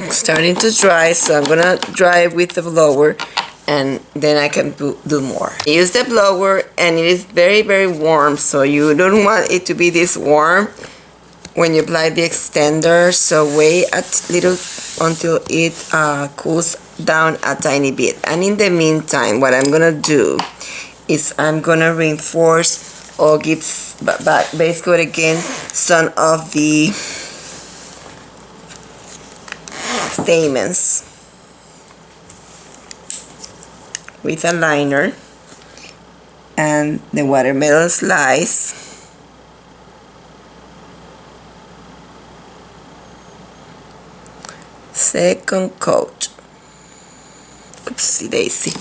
Speaker 1: starting to dry, so I'm gonna dry it with the blower and then I can do more. I use the blower and it is very, very warm, so you don't want it to be this warm when you apply the extender, so wait a little until it cools down a tiny bit. And in the meantime, what I'm gonna do is I'm gonna reinforce or give base coat again some of the stamens with a liner and the watermelon slice. Second coat. Oopsie daisy.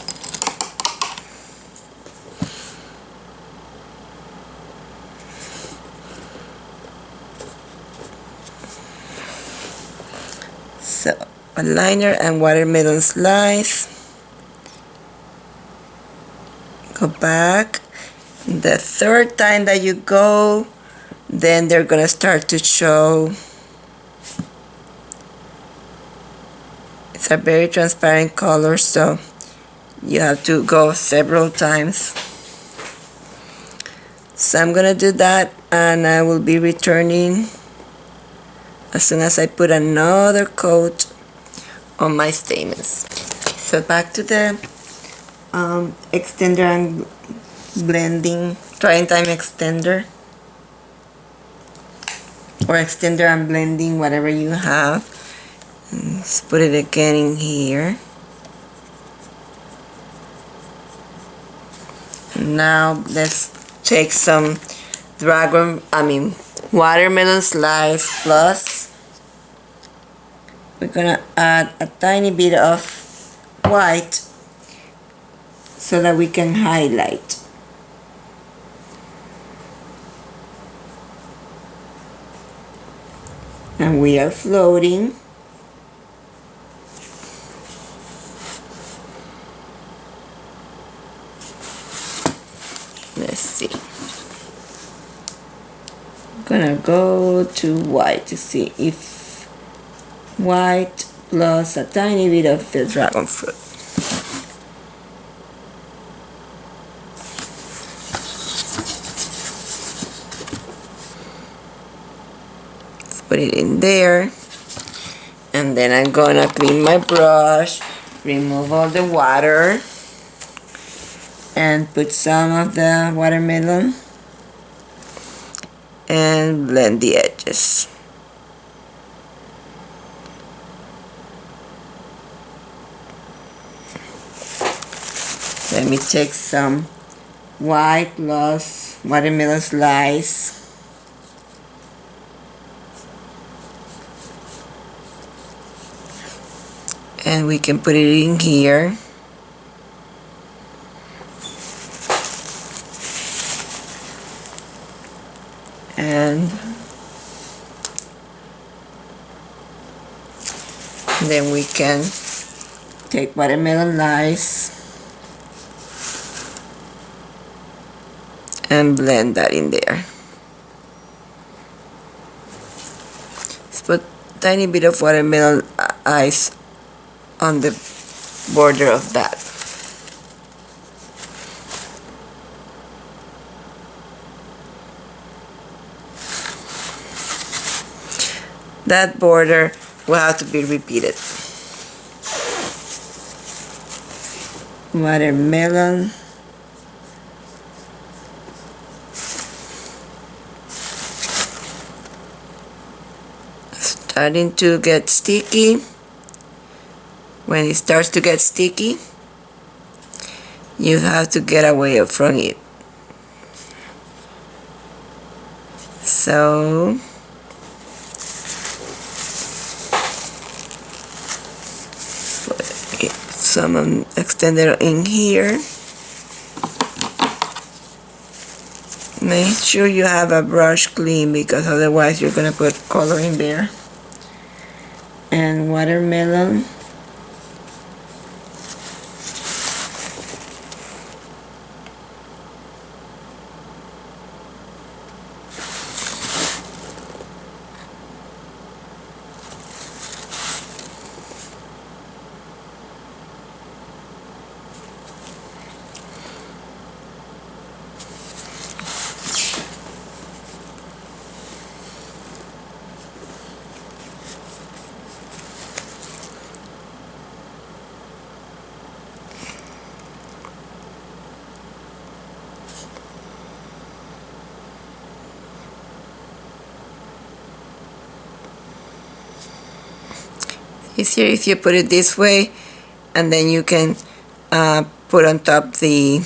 Speaker 1: So a liner and watermelon slice. Go back. The third time that you go, then they're gonna start to show. It's a very transparent color, so you have to go several times. So I'm gonna do that, and I will be returning as soon as I put another coat on my stamens. So back to the extender and blending, drying time extender, or extender and blending, whatever you have. Let's put it again in here. Now let's take some watermelon slice, plus we're gonna add a tiny bit of white so that we can highlight. And we are floating. Let's see. I'm gonna go to white to see if white plus a tiny bit of the dragon fruit. Let's put it in there. And then I'm gonna clean my brush, remove all the water, and put some of the watermelon and blend the edges. Let me take some white gloss watermelon slice and we can put it in here. And then we can take watermelon slice and blend that in there. Let's put a tiny bit of watermelon ice on the border of that. That border will have to be repeated. Watermelon. Starting to get sticky. When it starts to get sticky, you have to get away from it. So put some extender in here. Make sure you have a brush clean, because otherwise you're gonna put color in there. And watermelon. Easier if you put it this way, and then you can put on top the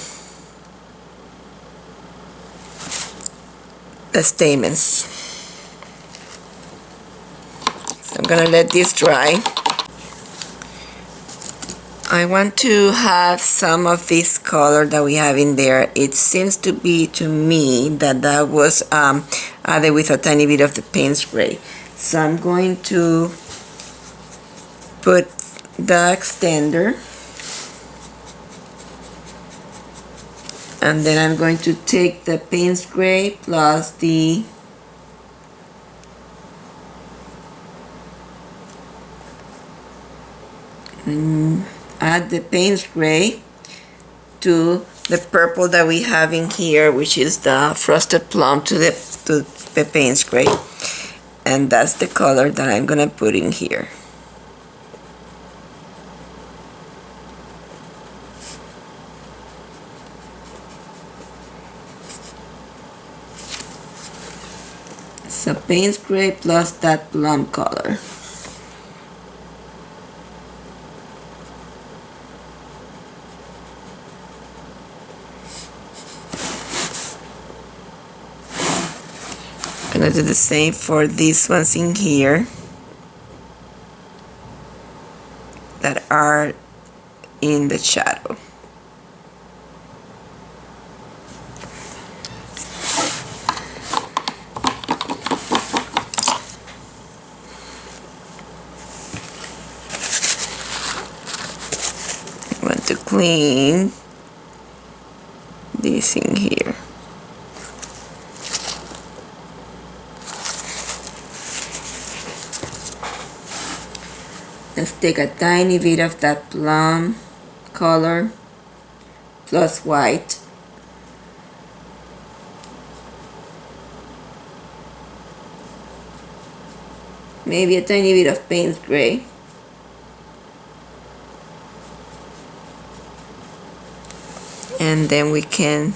Speaker 1: stamens. So I'm gonna let this dry. I want to have some of this color that we have in there. It seems to be, to me, that was added with a tiny bit of the paint spray. So I'm going to put the extender, and then I'm going to take the paint spray plus the add the paint spray to the purple that we have in here, which is the frosted plum, to the paint spray, and that's the color that I'm gonna put in here. So paint spray plus that plum color. I'm gonna do the same for these ones in here that are in the shadow. To clean this in here. Let's take a tiny bit of that plum color plus white. Maybe a tiny bit of paint gray. and then we can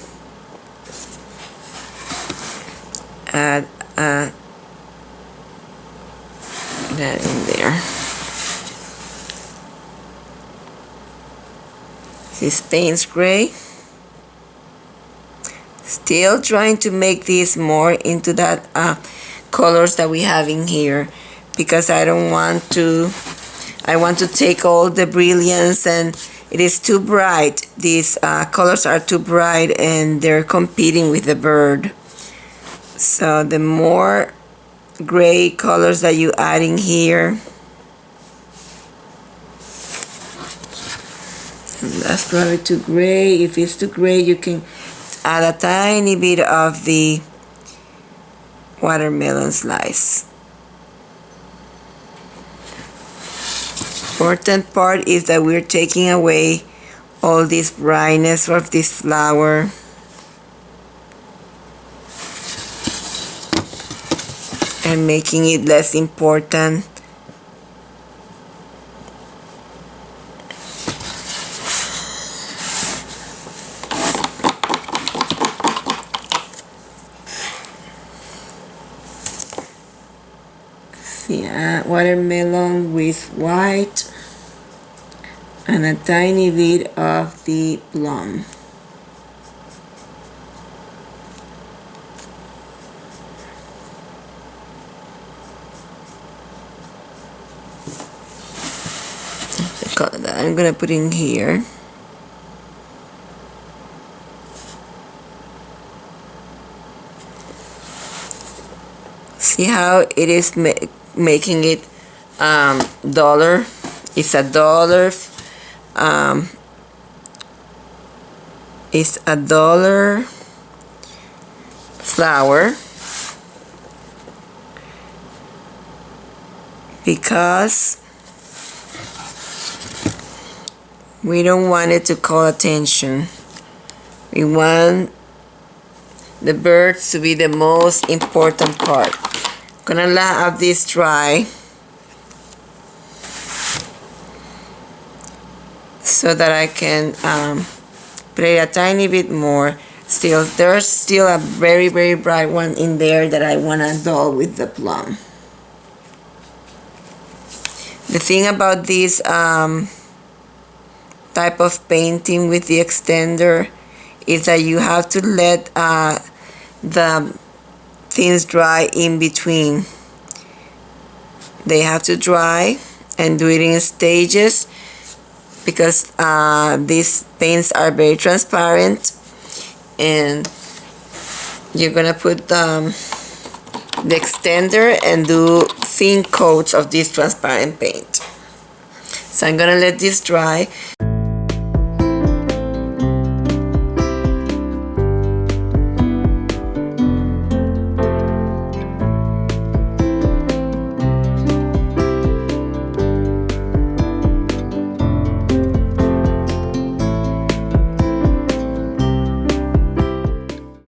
Speaker 1: add that in there. This Payne's gray. Still trying to make this more into that colors that we have in here, because I want to take all the brilliance, and it is too bright. These colors are too bright and they're competing with the bird. So the more gray colors that you add in here, that's probably too gray. If it's too gray, you can add a tiny bit of the watermelon slice. Important part is that we're taking away all this brightness of this flower. And making it less important. Yeah, watermelon with white and a tiny bit of the plum. The color that I'm gonna put in here. See how it is making it duller? It's a duller. It's a duller flower because we don't want it to call attention. We want the birds to be the most important part. I'm gonna let this dry so that I can play a tiny bit more. Still, there's still a very, very bright one in there that I wanna dull with the plum. The thing about this type of painting with the extender is that you have to let the things dry in between. They have to dry and do it in stages, because these paints are very transparent, and you're gonna put the extender and do thin coats of this transparent paint. So I'm gonna let this dry.